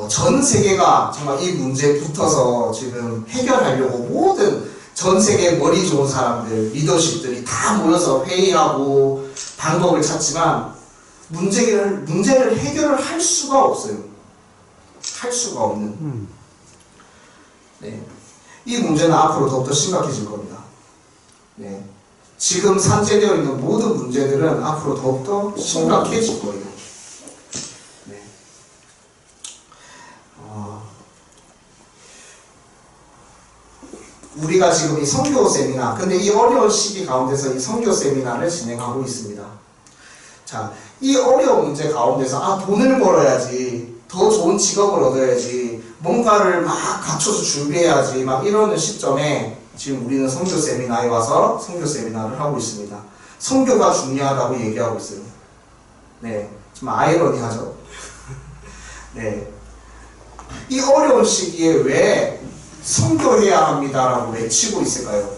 전 세계가 정말 이 문제에 붙어서 지금 해결하려고 모든 전 세계 머리 좋은 사람들, 리더십들이 다 모여서 회의하고 방법을 찾지만 문제를 해결을 할 수가 없어요. 할 수가 없는. 이 문제는 앞으로 더욱더 심각해질 겁니다. 지금 산재되어 있는 모든 문제들은 앞으로 더욱더 심각해질 거예요. 우리가 지금 이 선교 세미나, 근데 이 어려운 시기 가운데서 이 선교 세미나를 진행하고 있습니다. 자, 이 어려운 문제 가운데서 돈을 벌어야지, 더 좋은 직업을 얻어야지, 뭔가를 막 갖춰서 준비해야지, 막 이러는 시점에 지금 우리는 선교 세미나에 와서 선교 세미나를 하고 있습니다. 선교가 중요하다고 얘기하고 있어요. 네, 좀 아이러니하죠. 네, 이 어려운 시기에 왜 선교해야 합니다라고 외치고 있을까요?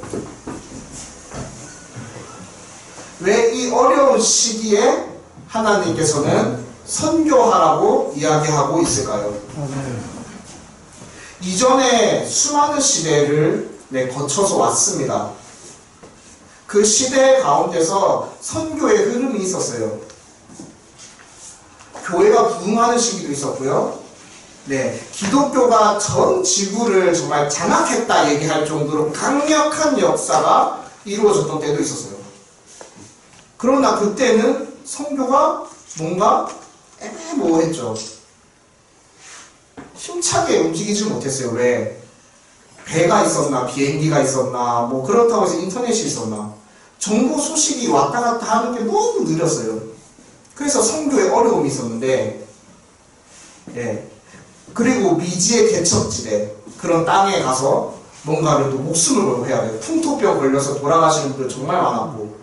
왜 이 어려운 시기에 하나님께서는 선교하라고 이야기하고 있을까요? 아멘. 이전에 수많은 시대를 거쳐서 왔습니다. 그 시대 가운데서 선교의 흐름이 있었어요. 교회가 부흥하는 시기도 있었고요. 네, 기독교가 전 지구를 정말 장악했다 얘기할 정도로 강력한 역사가 이루어졌던 때도 있었어요. 그러나 그때는 선교가 뭔가 애매모호했죠. 힘차게 움직이지 못했어요. 왜? 배가 있었나, 비행기가 있었나, 뭐 그렇다고 해서 인터넷이 있었나. 정보 소식이 왔다 갔다 하는 게 너무 느렸어요. 그래서 선교에 어려움이 있었는데, 예. 그리고 미지의 개척지대, 그런 땅에 가서 뭔가를 또 목숨을 걸고 해야 돼요. 풍토병 걸려서 돌아가시는 분들 정말 많았고,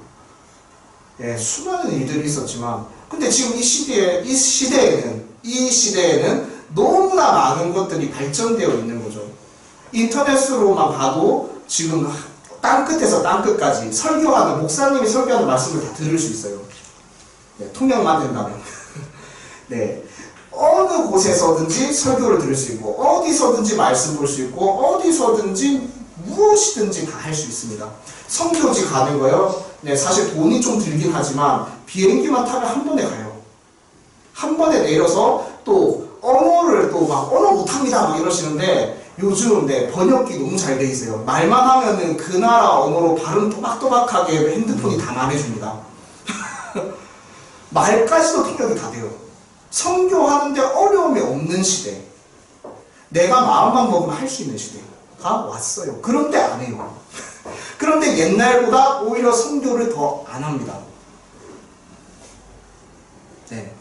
예, 수많은 일들이 있었지만, 근데 지금 이 시대에는 너무나 많은 것들이 발전되어 있는 거죠. 인터넷으로만 봐도 지금 땅끝에서 땅끝까지 설교하는, 목사님이 설교하는 말씀을 다 들을 수 있어요. 네, 통역만 된다면. 네. 어느 곳에서든지 설교를 들을 수 있고, 어디서든지 말씀 볼 수 있고, 어디서든지 무엇이든지 다 할 수 있습니다. 선교지 가는 거요. 네, 사실 돈이 좀 들긴 하지만 비행기만 타면 한 번에 가요. 한 번에 내려서 또 언어를 또 막 언어 못합니다 막 이러시는데 요즘 번역기 너무 잘 돼 있어요. 말만 하면은 그 나라 언어로 발음 또박또박하게 핸드폰이 다 말해줍니다. 말까지도 통역이 다 돼요. 선교하는데 어려움이 없는 시대, 내가 마음만 먹으면 할 수 있는 시대가 왔어요. 그런데 안 해요. 그런데 옛날보다 오히려 선교를 더 안 합니다. 네.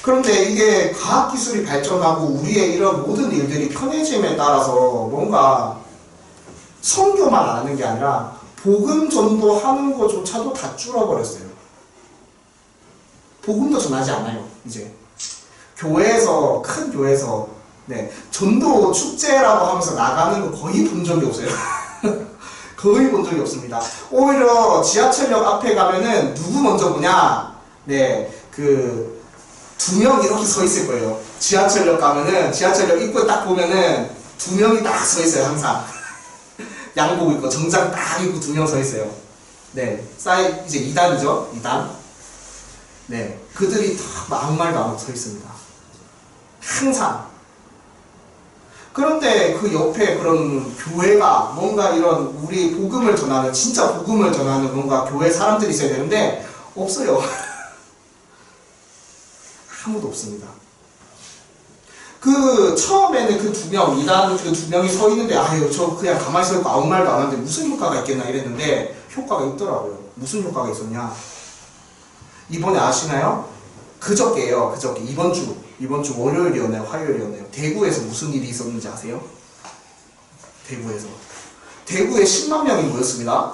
그런데 이게 과학기술이 발전하고 우리의 이런 모든 일들이 편해짐에 따라서 뭔가 선교만 안 하는 게 아니라 복음 전도하는 것조차도 다 줄어버렸어요. 복음도 전하지 않아요. 이제 교회에서, 큰 교회에서 전도 축제라고 하면서 나가는 거 거의 본 적이 없어요. 거의 본 적이 없습니다. 오히려 지하철역 앞에 가면은 누구 먼저 보냐? 그 2명 이렇게 서 있을 거예요. 지하철역 가면은 지하철역 입구 딱 보면은 2명이 딱 서 있어요. 항상 양복 입고 정장 딱 입고 2명 서 있어요. 네, 이제 2단이죠. 2단. 네, 그들이 다 마음말도 서 있습니다. 항상. 그런데 그 옆에 그런 교회가 뭔가 이런 우리 복음을 전하는, 진짜 복음을 전하는 뭔가 교회 사람들이 있어야 되는데 없어요. 아무도 없습니다. 그 처음에는 그 2명, 2단 그 2명이 서 있는데 아유 저 그냥 가만히 서 있고 아무 말도 안 하는데 무슨 효과가 있겠나 이랬는데 효과가 있더라고요. 무슨 효과가 있었냐? 이번에 아시나요? 그저께요. 그저께 이번 주 월요일이었나요? 화요일이었나요? 대구에서 무슨 일이 있었는지 아세요? 대구에 10만 명이 모였습니다.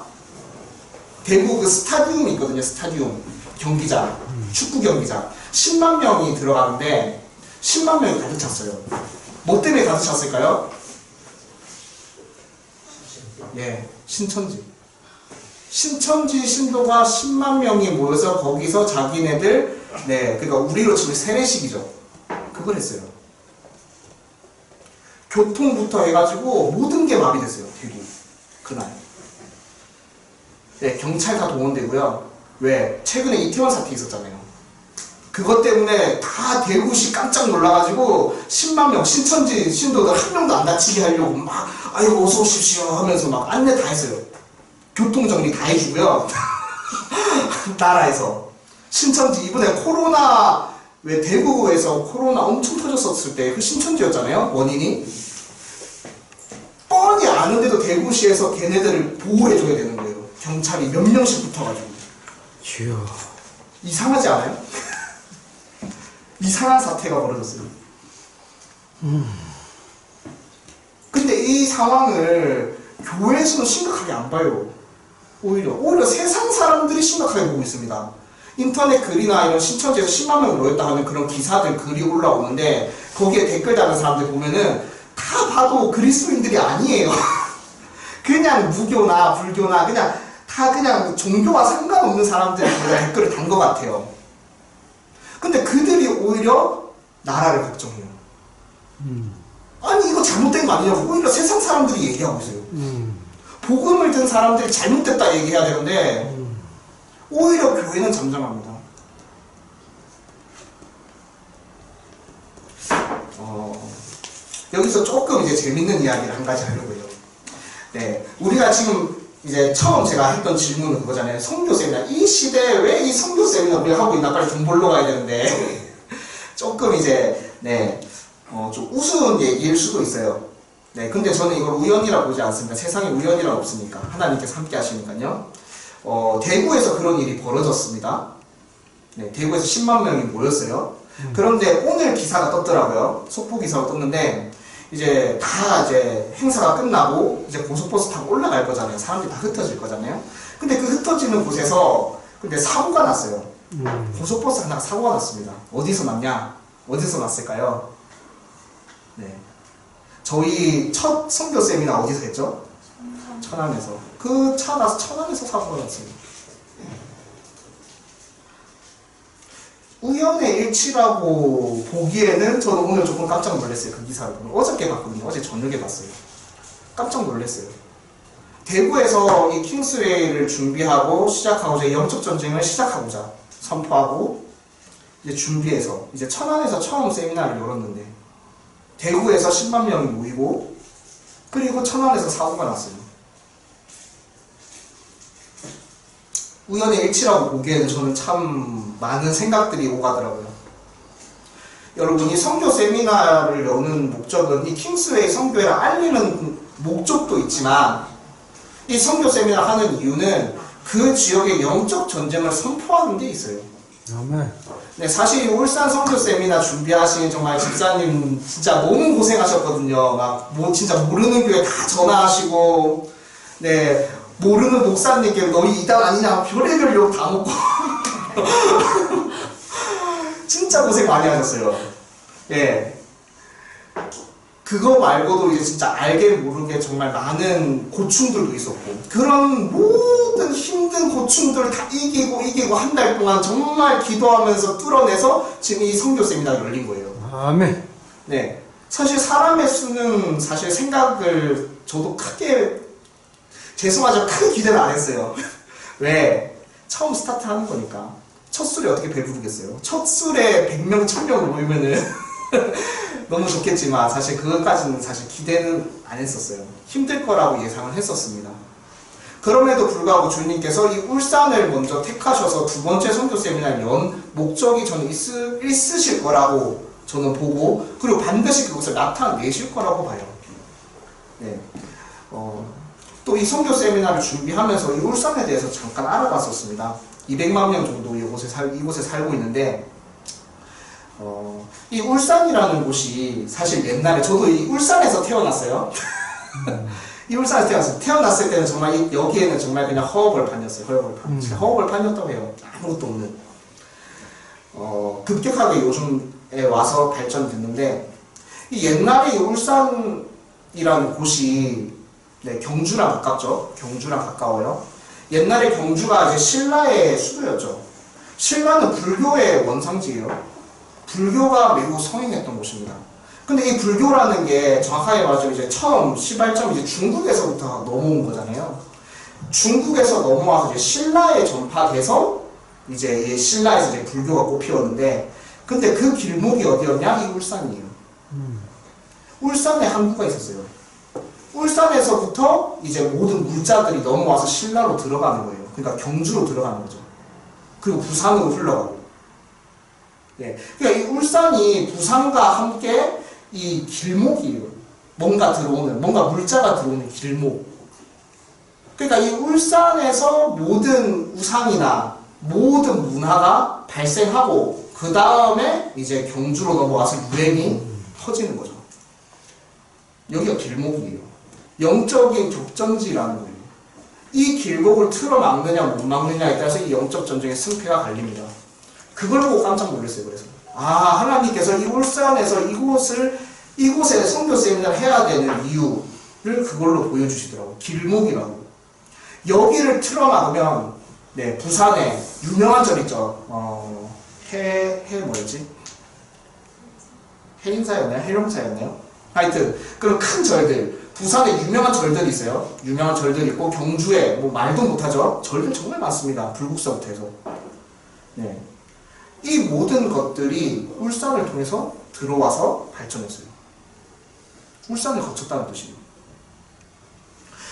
대구 그 스타디움 있거든요. 스타디움 경기장, 축구 경기장 10만 명이 들어가는데 10만 명이 가득 찼어요. 뭐 때문에 가득 찼을까요? 예, 신천지 신도가 10만 명이 모여서 거기서 자기네들, 그러니까 우리로 치면 세례식이죠. 그걸 했어요. 교통부터 해가지고 모든 게 마비됐어요. 대구 그날. 네, 경찰 다 동원되고요. 왜? 최근에 이태원 사태 있었잖아요. 그것 때문에 다 대구시 깜짝 놀라가지고 10만 명 신천지 신도들 한 명도 안 다치게 하려고 막 아이고 어서 오십시오 하면서 막 안내 다 했어요. 교통정리 다 해주고요. 나라에서. 신천지 이번에 코로나, 왜 대구에서 코로나 엄청 터졌었을 때 그 신천지였잖아요. 원인이. 아는데도 대구시에서 걔네들을 보호해줘야 되는 거예요. 경찰이 몇 명씩 붙어가지고. 주여. 이상하지 않아요? 이상한 사태가 벌어졌어요. 근데 이 상황을 교회에서는 심각하게 안 봐요. 오히려 세상 사람들이 심각하게 보고 있습니다. 인터넷 글이나 이런 신천지에서 10만 명 모였다 하는 그런 기사들 글이 올라오는데 거기에 댓글 다는 사람들 보면은 다 봐도 그리스도인들이 아니에요. 그냥 무교나 불교나 그냥 종교와 상관없는 사람들이 댓글을 단 것 같아요. 근데 그들이 오히려 나라를 걱정해요. 아니 이거 잘못된 거 아니냐고 오히려 세상 사람들이 얘기하고 있어요. 복음을 든 사람들이 잘못됐다 얘기해야 되는데 오히려 교회는 잠잠합니다. 여기서 조금 이제 재밌는 이야기를 한 가지 하려고요. 네, 우리가 지금 이제 처음 제가 했던 질문은 그거잖아요. 선교 세미나. 이 시대에 왜 이 선교 세미나 우리가 하고 있나? 빨리 돈 벌러 가야 되는데. 조금 이제, 네, 좀 우스운 얘기일 수도 있어요. 네, 근데 저는 이걸 우연이라 보지 않습니다. 세상에 우연이란 없으니까. 하나님께서 함께 하시니까요. 대구에서 그런 일이 벌어졌습니다. 네, 대구에서 10만 명이 모였어요. 그런데 오늘 기사가 떴더라고요. 속보 기사가 떴는데, 이제 행사가 끝나고 이제 고속버스 타고 올라갈 거잖아요. 사람들이 다 흩어질 거잖아요. 근데 그 흩어지는 곳에서 근데 사고가 났어요. 고속버스 하나가 사고가 났습니다. 어디서 났냐? 어디서 났을까요? 네. 저희 첫 선교 세미나 어디서 했죠? 천안에서. 그 차 나서 천안에서 사고가 났어요. 우연의 일치라고 보기에는 저는 오늘 조금 깜짝 놀랐어요. 그 기사를 보면. 어저께 봤거든요. 어제 저녁에 봤어요. 깜짝 놀랐어요. 대구에서 이 킹스웨이를 준비하고 시작하고자 영적 전쟁을 시작하고자 선포하고 이제 준비해서 이제 천안에서 처음 세미나를 열었는데 대구에서 10만 명이 모이고 그리고 천안에서 사고가 났어요. 우연의 일치라고 보기에는 저는 참 많은 생각들이 오가더라고요. 여러분, 이 선교 세미나를 여는 목적은 이 킹스웨이 선교회를 알리는 목적도 있지만 이 선교 세미나 하는 이유는 그 지역의 영적 전쟁을 선포하는 데 있어요. 아멘. 네, 사실 이 울산 선교 세미나 준비하신 정말 집사님 진짜 너무 고생하셨거든요. 진짜 모르는 교회 다 전화하시고, 네, 모르는 목사님께 너희 이단 아니냐 별의별 욕 다 먹고 진짜 고생 많이 하셨어요. 예. 그거 말고도 이제 진짜 알게 모르게 정말 많은 고충들도 있었고 그런 모든 힘든 고충들을 다 이기고 한 달 동안 정말 기도하면서 뚫어내서 지금 이 선교 세미나가 열린 거예요. 아멘. 네. 사실 사람의 수는 사실 생각을 저도 크게 죄송하지만 큰 기대는 안 했어요. 왜? 처음 스타트 하는 거니까. 첫 술에 어떻게 배부르겠어요? 첫 술에 100명, 1000명 모이면은 너무 좋겠지만 사실 그것까지는 사실 기대는 안 했었어요. 힘들 거라고 예상을 했었습니다. 그럼에도 불구하고 주님께서 이 울산을 먼저 택하셔서 두 번째 선교 세미나를 연 목적이 저는 있으실 거라고 저는 보고 그리고 반드시 그것을 나타내실 거라고 봐요. 네. 또 이 선교 세미나를 준비하면서 이 울산에 대해서 잠깐 알아봤었습니다. 200만 명 정도 이곳에 살고 있는데 이 울산이라는 곳이 사실 옛날에 저도 이 울산에서 태어났어요. 이 울산에서 태어났어요. 태어났을 때는 정말 여기에는 정말 그냥 허허벌판이었어요. 허허벌판이었다고 해요. 아무것도 없는. 급격하게 요즘에 와서 발전됐는데 이 옛날에 이 울산이라는 곳이 네, 경주랑 가깝죠. 경주랑 가까워요. 옛날에 경주가 이제 신라의 수도였죠. 신라는 불교의 원상지예요. 불교가 매우 성행했던 곳입니다. 근데 이 불교라는 게 정확하게 말하자면 이제 처음 시발점이 이제 중국에서부터 넘어온 거잖아요. 중국에서 넘어와서 이제 신라에 전파돼서 이제 신라에서 이제 불교가 꽃피웠는데 근데 그 길목이 어디였냐? 이 울산이에요. 울산에 항구가 있었어요. 울산에서부터 이제 모든 물자들이 넘어와서 신라로 들어가는 거예요. 그러니까 경주로 들어가는 거죠. 그리고 부산으로 흘러가고. 네. 그러니까 이 울산이 부산과 함께 이 길목이에요. 뭔가 들어오는, 뭔가 물자가 들어오는 길목. 그러니까 이 울산에서 모든 우상이나 모든 문화가 발생하고 그 다음에 이제 경주로 넘어가서 유행이 터지는 거죠. 여기가 길목이에요. 영적인 격전지라는 거예요. 이 길목을 틀어막느냐 못 막느냐에 따라서 이 영적 전쟁의 승패가 갈립니다. 그걸 보고 깜짝 놀랐어요. 그래서 하나님께서 이 울산에서 이곳에 선교 세미나를 해야 되는 이유를 그걸로 보여주시더라고요. 길목이라고. 여기를 틀어막으면 부산에 유명한 절 있죠. 뭐였지? 해인사였나요? 해룡사였나요? 하여튼 그런 큰 절들, 부산에 유명한 절들이 있어요. 유명한 절들이 있고 경주에 뭐 말도 못하죠. 절들 정말 많습니다. 불국사부터 해서. 이 모든 것들이 울산을 통해서 들어와서 발전했어요. 울산을 거쳤다는 뜻이에요.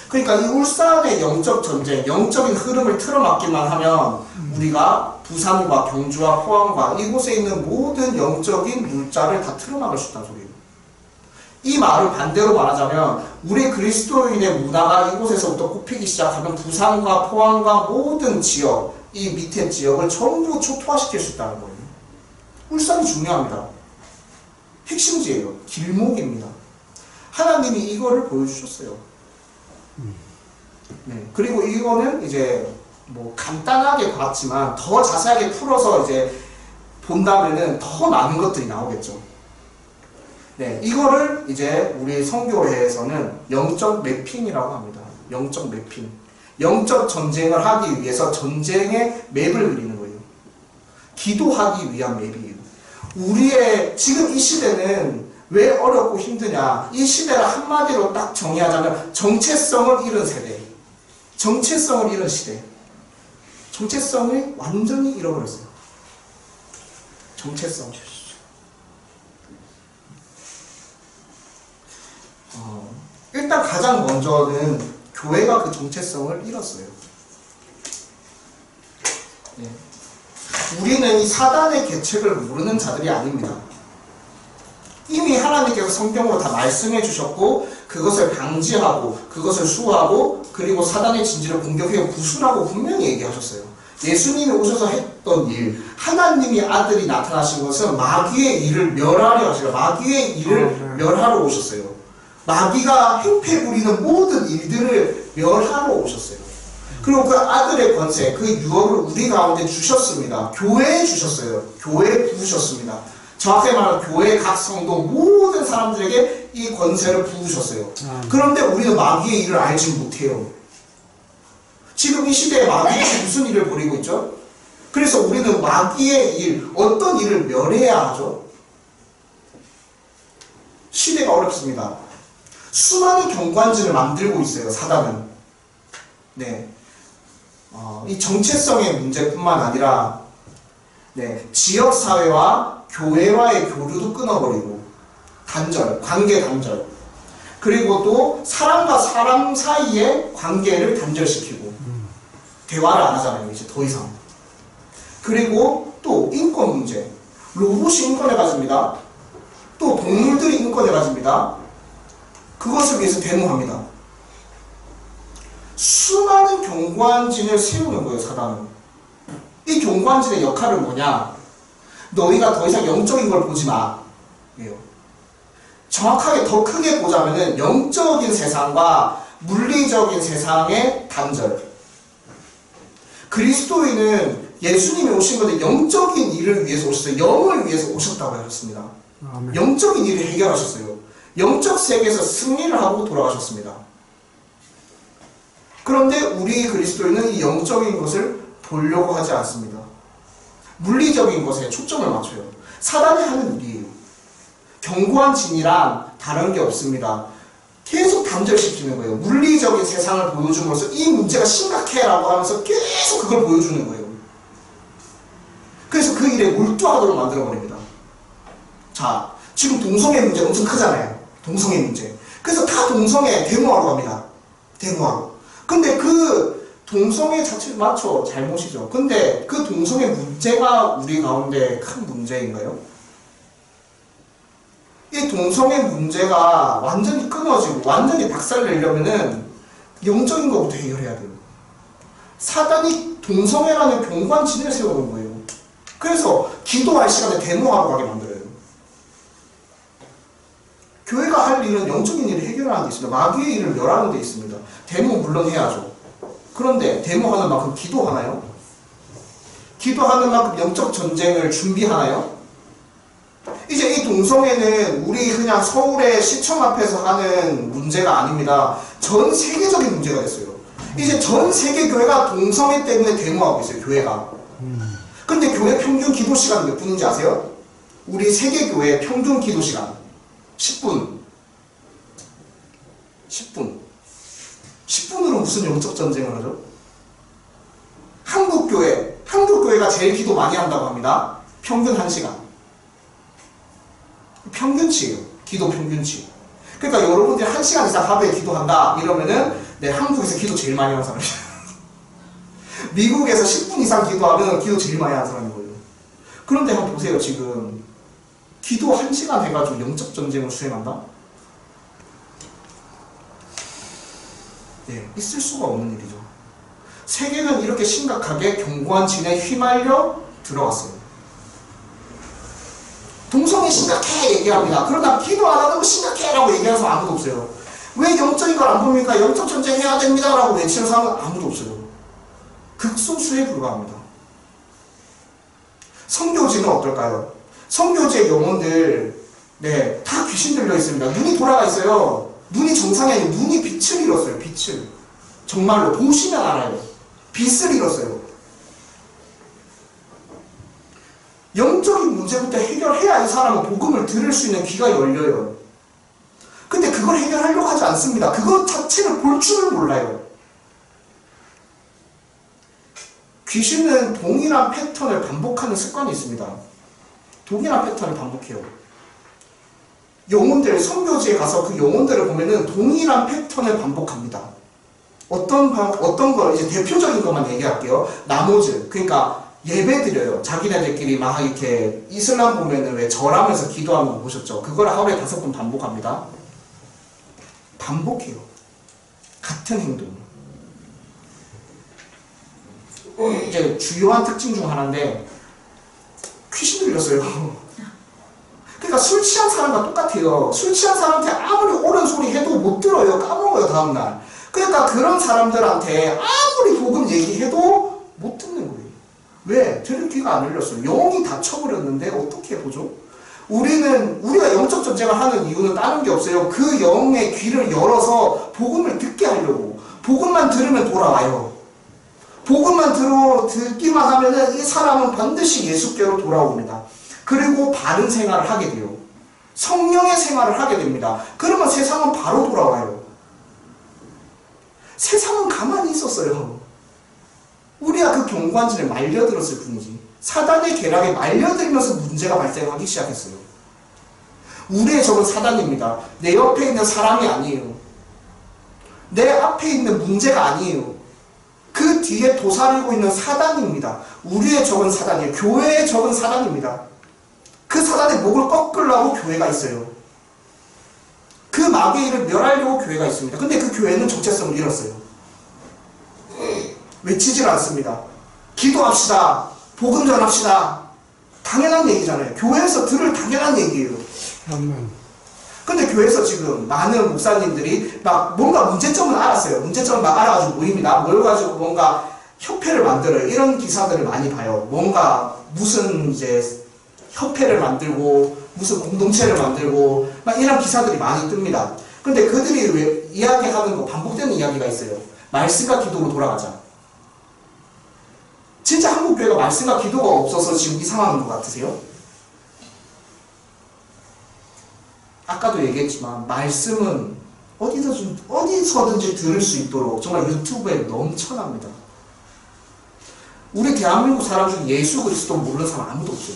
그러니까 이 울산의 영적 전쟁, 영적인 흐름을 틀어막기만 하면 우리가 부산과 경주와 포항과 이곳에 있는 모든 영적인 물자를 다 틀어막을 수 있다는 소리예요. 이 말을 반대로 말하자면 우리 그리스도인의 문화가 이곳에서부터 꼽히기 시작하면 부산과 포항과 모든 지역, 이 밑에 지역을 전부 초토화시킬 수 있다는 거예요. 울산이 중요합니다. 핵심지예요. 길목입니다. 하나님이 이거를 보여주셨어요. 그리고 이거는 이제 뭐 간단하게 봤지만 더 자세하게 풀어서 이제 본다면은 더 많은 것들이 나오겠죠. 이거를 이제 우리 선교회에서는 영적 매핑이라고 합니다. 영적 매핑. 영적 전쟁을 하기 위해서 전쟁의 맵을 그리는 거예요. 기도하기 위한 맵이에요. 우리의 지금 이 시대는 왜 어렵고 힘드냐? 이 시대를 한마디로 딱 정의하자면 정체성을 잃은 세대. 정체성을 잃은 시대. 정체성을 완전히 잃어버렸어요. 정체성. 일단 가장 먼저는 교회가 그 정체성을 잃었어요. 우리는 이 사단의 계책을 모르는 자들이 아닙니다. 이미 하나님께서 성경으로 다 말씀해 주셨고 그것을 방지하고 그것을 수호하고 그리고 사단의 진지를 공격해 부수라고 분명히 얘기하셨어요. 예수님이 오셔서 했던 일, 하나님이 아들이 나타나신 것은 마귀의 일을 멸하려 하시고 마귀의 일을 멸하러 오셨어요. 마귀가 행패 부리는 모든 일들을 멸하러 오셨어요. 그리고 그 아들의 권세, 그 유업을 우리 가운데 주셨습니다. 교회에 주셨어요. 교회에 부으셨습니다. 정확하게 말하면 교회 각 성도 모든 사람들에게 이 권세를 부으셨어요. 그런데 우리는 마귀의 일을 알지 못해요. 지금 이 시대에 마귀가 무슨 일을 벌이고 있죠? 그래서 우리는 마귀의 일, 어떤 일을 멸해야 하죠? 시대가 어렵습니다. 수많은 경관진을 만들고 있어요, 사단은. 이 정체성의 문제뿐만 아니라, 지역사회와 교회와의 교류도 끊어버리고, 단절, 관계 단절. 그리고 또 사람과 사람 사이의 관계를 단절시키고, 대화를 안 하잖아요, 이제 더 이상. 그리고 또 인권 문제. 로봇이 인권을 가집니다. 또 동물들이 인권을 가집니다. 그것을 위해서 데모합니다. 수많은 경관진을 세우는 거예요, 사단은. 이 경관진의 역할은 뭐냐? 너희가 더 이상 영적인 걸 보지 마. 예요. 정확하게 더 크게 보자면은 영적인 세상과 물리적인 세상의 단절. 그리스도인은 예수님이 오신 것은 영적인 일을 위해서 오셨어요. 영을 위해서 오셨다고 하셨습니다. 아멘. 영적인 일을 해결하셨어요. 영적 세계에서 승리를 하고 돌아가셨습니다. 그런데 우리 그리스도인은 이 영적인 것을 보려고 하지 않습니다. 물리적인 것에 초점을 맞춰요. 사단이 하는 일이에요. 견고한 진이란 다른 게 없습니다. 계속 단절시키는 거예요. 물리적인 세상을 보여줌으로써 이 문제가 심각해라고 하면서 계속 그걸 보여주는 거예요. 그래서 그 일에 몰두하도록 만들어버립니다. 자, 지금 동성애 문제 엄청 크잖아요. 동성애 문제. 그래서 다 동성애 데모하러 갑니다. 데모하러. 근데 그 동성애 자체 맞죠? 잘못이죠. 근데 그 동성애 문제가 우리 가운데 큰 문제인가요? 이 동성애 문제가 완전히 끊어지고 완전히 박살내려면은 영적인 것부터 해결해야 돼요. 사단이 동성애라는 경관진을 세우는 거예요. 그래서 기도할 시간에 데모하러 가게 만들어요. 교회가 할 일은 영적인 일을 해결하는 데 있습니다. 마귀의 일을 멸하는 데 있습니다. 데모 물론 해야죠. 그런데 데모하는 만큼 기도하나요? 기도하는 만큼 영적 전쟁을 준비하나요? 이제 이 동성애는 우리 그냥 서울의 시청 앞에서 하는 문제가 아닙니다. 전 세계적인 문제가 됐어요. 이제 전 세계 교회가 동성애 때문에 데모하고 있어요. 교회가. 근데 교회 평균 기도 시간은 몇 분인지 아세요? 우리 세계 교회 평균 기도 시간 10분. 10분으로 무슨 영적 전쟁을 하죠? 한국 교회가 제일 기도 많이 한다고 합니다. 평균 1시간. 평균치예요. 기도 평균치. 그러니까 여러분들이 1시간 이상 하루에 기도한다 이러면은 한국에서 기도 제일 많이 하는 사람이에요. 미국에서 10분 이상 기도하면 기도 제일 많이 하는 사람인 거예요. 그런데 한번 보세요. 지금 기도 1시간 해가지고 영적 전쟁을 수행한다? 네, 있을 수가 없는 일이죠. 세계는 이렇게 심각하게 견고한 진에 휘말려 들어갔어요. 동성애 심각해 얘기합니다. 그러나 기도 안 하는 거 심각해 라고 얘기하는 사람 아무도 없어요. 왜 영적인 걸 안 봅니까? 영적 전쟁 해야 됩니다 라고 외치는 사람은 아무도 없어요. 극소수에 불과합니다. 성교지는 어떨까요? 성교지의 영혼들 다 귀신 들려 있습니다. 눈이 돌아가 있어요. 눈이 정상이 아니고 눈이 빛을 잃었어요. 빛을. 정말로 보시면 알아요. 빛을 잃었어요. 영적인 문제부터 해결해야 이 사람은 복음을 들을 수 있는 귀가 열려요. 근데 그걸 해결하려고 하지 않습니다. 그것 자체를 볼 줄을 몰라요. 귀신은 동일한 패턴을 반복하는 습관이 있습니다. 동일한 패턴을 반복해요. 영혼들, 선교지에 가서 그 영혼들을 보면은 동일한 패턴을 반복합니다. 어떤 거, 이제 대표적인 것만 얘기할게요. 나머지, 그러니까 예배 드려요. 자기네들끼리 막 이렇게 이슬람 보면은 왜 절하면서 기도하는 거 보셨죠? 그걸 하루에 5번 반복합니다. 반복해요. 같은 행동. 이제 주요한 특징 중 하나인데 귀신 들렸어요. 그러니까 술 취한 사람과 똑같아요. 술 취한 사람한테 아무리 옳은 소리 해도 못 들어요. 까먹어요 다음날. 그러니까 그런 사람들한테 아무리 복음 얘기해도 못 듣는 거예요. 왜? 들을 귀가 안 열렸어요. 영이 닫혀버렸는데 어떻게 보죠? 우리가 영적 전쟁을 하는 이유는 다른 게 없어요. 그 영의 귀를 열어서 복음을 듣게 하려고. 복음만 들으면 돌아와요. 복음만 듣기만 하면은 이 사람은 반드시 예수께로 돌아옵니다. 그리고 바른 생활을 하게 돼요. 성령의 생활을 하게 됩니다. 그러면 세상은 바로 돌아와요. 세상은 가만히 있었어요. 우리가 그 경관진에 말려들었을 뿐이지. 사단의 계략에 말려들면서 문제가 발생하기 시작했어요. 우리의 적은 사단입니다. 내 옆에 있는 사람이 아니에요. 내 앞에 있는 문제가 아니에요. 그 뒤에 도사리고 있는 사단입니다. 우리의 적은 사단이에요. 교회의 적은 사단입니다. 그 사단의 목을 꺾으려고 교회가 있어요. 그 마귀의 일을 멸하려고 교회가 있습니다. 근데 그 교회는 정체성을 잃었어요. 외치질 않습니다. 기도합시다. 복음 전합시다. 당연한 얘기잖아요. 교회에서 들을 당연한 얘기예요. 아멘. 근데 교회에서 지금 많은 목사님들이 막 뭔가 문제점은 알았어요. 문제점을 막 알아가지고 모입니다. 모여가지고 뭔가 협회를 만들어요. 이런 기사들을 많이 봐요. 뭔가 무슨 이제 협회를 만들고 무슨 공동체를 만들고 막 이런 기사들이 많이 뜹니다. 근데 그들이 왜 이야기하는 거 반복되는 이야기가 있어요. 말씀과 기도로 돌아가자. 진짜 한국 교회가 말씀과 기도가 없어서 지금 이 상황인 것 같으세요? 아까도 얘기했지만 말씀은 어디서든지 들을 수 있도록 정말 유튜브에 넘쳐납니다. 우리 대한민국 사람 중에 예수 그리스도 모르는 사람 아무도 없어요.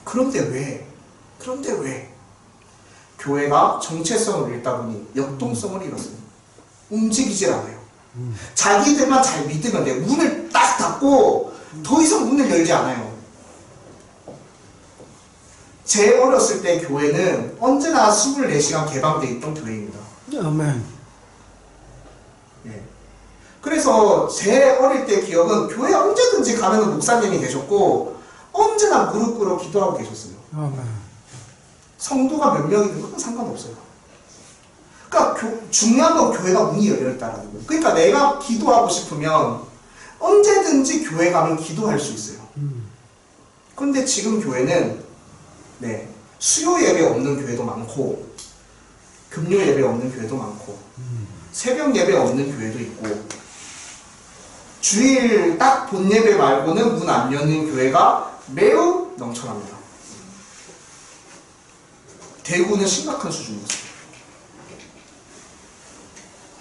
그런데 왜? 교회가 정체성을 잃다 보니 역동성을 잃었어요. 움직이질 않아요. 자기들만 잘 믿으면 돼요. 문을 딱 닫고 더 이상 문을 열지 않아요. 제 어렸을 때 교회는 언제나 24시간 개방되어 있던 교회입니다. 아멘. 예. 그래서 제 어릴 때 기억은 교회 언제든지 가면 목사님이 계셨고 언제나 무릎 꿇어 기도하고 계셨어요. 아멘. 성도가 몇 명이든 그건 상관없어요. 그러니까 중요한 건 교회가 문이 열려있다라는 거예요. 그러니까 내가 기도하고 싶으면 언제든지 교회 가면 기도할 수 있어요. 그런데 지금 교회는 수요 예배 없는 교회도 많고 금요 예배 없는 교회도 많고 새벽 예배 없는 교회도 있고 주일 딱 본 예배 말고는 문 안 여는 교회가 매우 넘쳐납니다. 대구는 심각한 수준이었어요.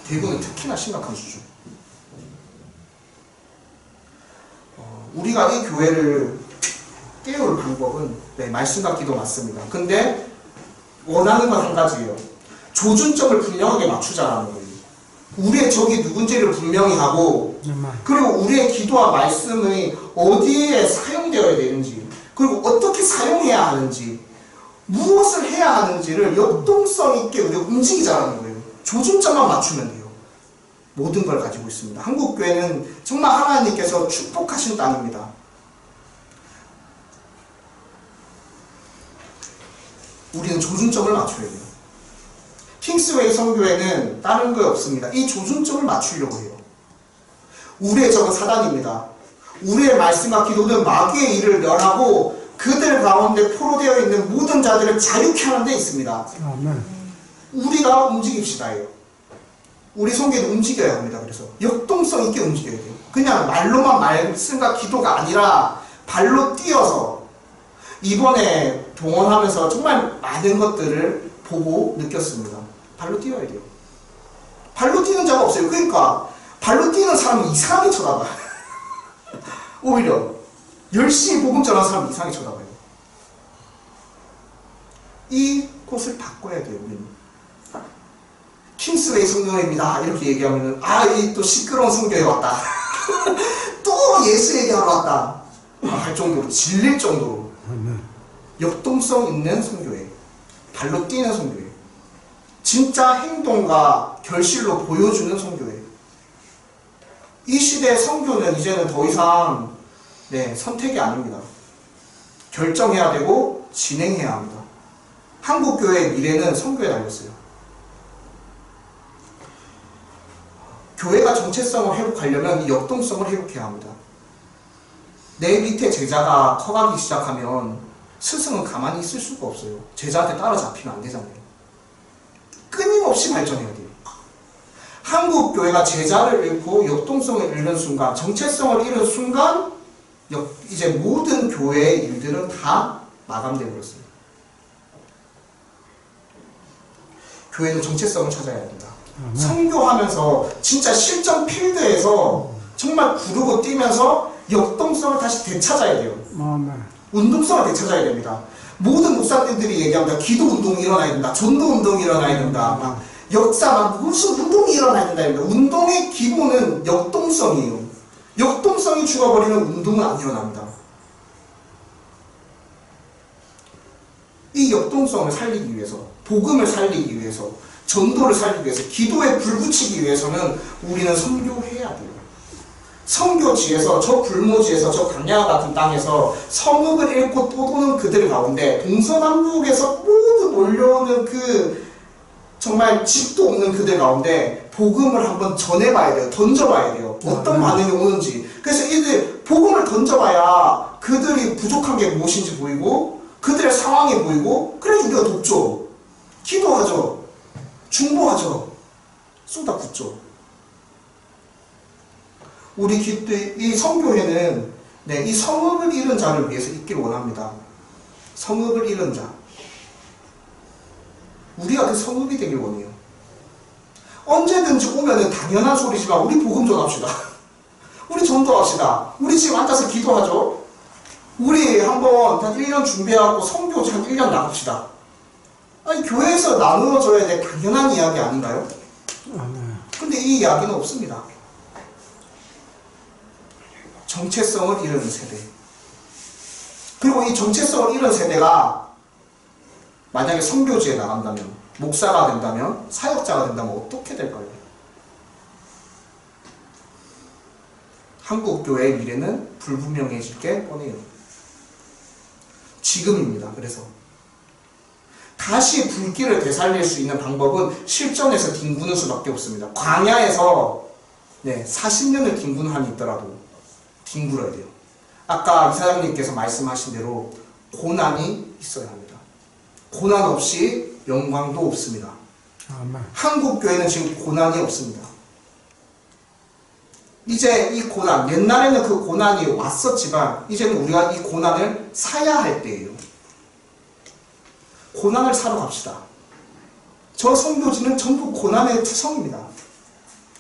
대구는 특히나 심각한 수준. 우리가 이 교회를 깨울 방법은 말씀과 기도 맞습니다. 근데 원하는 건 한 가지예요. 조준점을 분명하게 맞추자라는 거예요. 우리의 적이 누군지를 분명히 하고 그리고 우리의 기도와 말씀이 어디에 사용되어야 되는지 그리고 어떻게 사용해야 하는지 무엇을 해야 하는지를 역동성 있게 우리가 움직이자라는 거예요. 조준점만 맞추면 돼요. 모든 걸 가지고 있습니다. 한국교회는 정말 하나님께서 축복하신 땅입니다. 우리는 조준점을 맞춰야 돼요. 킹스웨이 선교회는 다른 거 없습니다. 이 조준점을 맞추려고 해요. 우리의 적은 사단입니다. 우리의 말씀과 기도는 마귀의 일을 멸하고 그들 가운데 포로되어 있는 모든 자들을 자유케 하는 데 있습니다. 아멘. 우리가 움직입시다예요. 우리 성교는 움직여야 합니다. 그래서 역동성 있게 움직여야 돼요. 그냥 말로만 말씀과 기도가 아니라 발로 뛰어서 이번에 동원하면서 정말 많은 것들을 보고 느꼈습니다. 발로 뛰어야 돼요. 발로 뛰는 자가 없어요. 그러니까 발로 뛰는 사람은 이상하게 쳐다봐요. 오히려 열심히 복음 전하는 사람은 이상하게 쳐다봐요. 이 곳을 바꿔야 돼요. 우리는. 킹스웨이 성교회입니다. 이렇게 얘기하면 이 또 시끄러운 성교회 왔다. 또 예수 얘기하러 왔다. 할 정도로 질릴 정도로 역동성 있는 성교회, 발로 뛰는 성교회, 진짜 행동과 결실로 보여주는 성교회. 이 시대의 성교는 이제는 더 이상 선택이 아닙니다. 결정해야 되고 진행해야 합니다. 한국교회의 미래는 성교에 달렸어요. 교회가 정체성을 회복하려면 이 역동성을 회복해야 합니다. 내 밑에 제자가 커가기 시작하면 스승은 가만히 있을 수가 없어요. 제자한테 따라잡히면 안 되잖아요. 끊임없이 발전해야 돼요. 한국 교회가 제자를 잃고 역동성을 잃는 순간, 정체성을 잃은 순간 이제 모든 교회의 일들은 다 마감되어 버렸어요. 교회는 정체성을 찾아야 합니다. 선교하면서 진짜 실전 필드에서 정말 구르고 뛰면서 역동성을 다시 되찾아야 돼요. 운동성을 되찾아야 됩니다. 모든 목사님들이 얘기합니다. 기도 운동이 일어나야 된다. 전도 운동이 일어나야 된다. 역사 무슨 운동이 일어나야 된다. 운동의 기본은 역동성이에요. 역동성이 죽어버리면 운동은 안 일어납니다. 이 역동성을 살리기 위해서, 복음을 살리기 위해서, 전도를 살리기 위해서, 기도에 불 붙이기 위해서는 우리는 선교해야 돼요. 선교지에서, 저 불모지에서, 저 강야와 같은 땅에서 성읍을 잃고 또 도는 그들 가운데 동서남북에서 모두 몰려오는 그 정말 집도 없는 그들 가운데 복음을 한번 전해봐야 돼요. 던져봐야 돼요. 어떤 반응이 오는지. 그래서 이들 복음을 던져봐야 그들이 부족한 게 무엇인지 보이고 그들의 상황이 보이고 그래서 우리가 돕죠. 기도하죠. 중보하죠. 쏟아붓죠. 이 성교회는 이 성읍을 잃은 자를 위해서 있기를 원합니다. 성읍을 잃은 자. 우리가 그 성읍이 되길 원해요. 언제든지 오면은 당연한 소리지만 우리 복음 전합시다. 우리 전도합시다. 우리 지금 앉아서 기도하죠. 우리 한번 한 1년 준비하고 성교지 한 1년 나갑시다. 아니 교회에서 나누어져야 될 당연한 이야기 아닌가요? 근데 이 이야기는 없습니다. 정체성을 잃은 세대. 그리고 이 정체성을 잃은 세대가 만약에 선교지에 나간다면, 목사가 된다면, 사역자가 된다면 어떻게 될까요? 한국 교회의 미래는 불분명해질 게 뻔해요. 지금입니다. 그래서 다시 불길을 되살릴 수 있는 방법은 실전에서 뒹구는 수밖에 없습니다. 광야에서 40년을 뒹구는 한이 있더라도 뒹굴어야 돼요. 아까 이사장님께서 말씀하신 대로 고난이 있어야 합니다. 고난 없이 영광도 없습니다. 아멘. 한국 교회는 지금 고난이 없습니다. 이제 이 고난, 옛날에는 그 고난이 왔었지만 이제는 우리가 이 고난을 사야 할 때예요. 고난을 사러 갑시다. 저 선교지는 전부 고난의 투성입니다.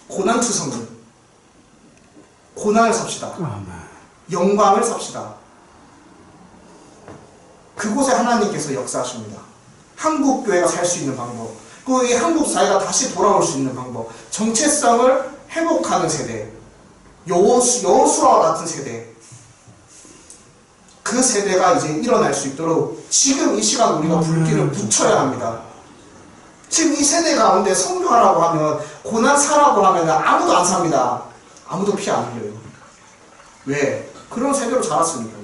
고난 투성이. 고난을 삽시다. 아멘. 영광을 삽시다. 그곳에 하나님께서 역사하십니다. 한국 교회가 살 수 있는 방법, 그리고 이 한국 사회가 다시 돌아올 수 있는 방법, 정체성을 회복하는 세대, 여호수아와 같은 세대, 그 세대가 이제 일어날 수 있도록 지금 이 시간 우리가 불길을 붙여야 합니다. 지금 이 세대 가운데 선교하라고 하면, 고난 사라고 하면 아무도 안 삽니다. 아무도 피 안 흘려요. 왜? 그런 세대로 자랐으니까요.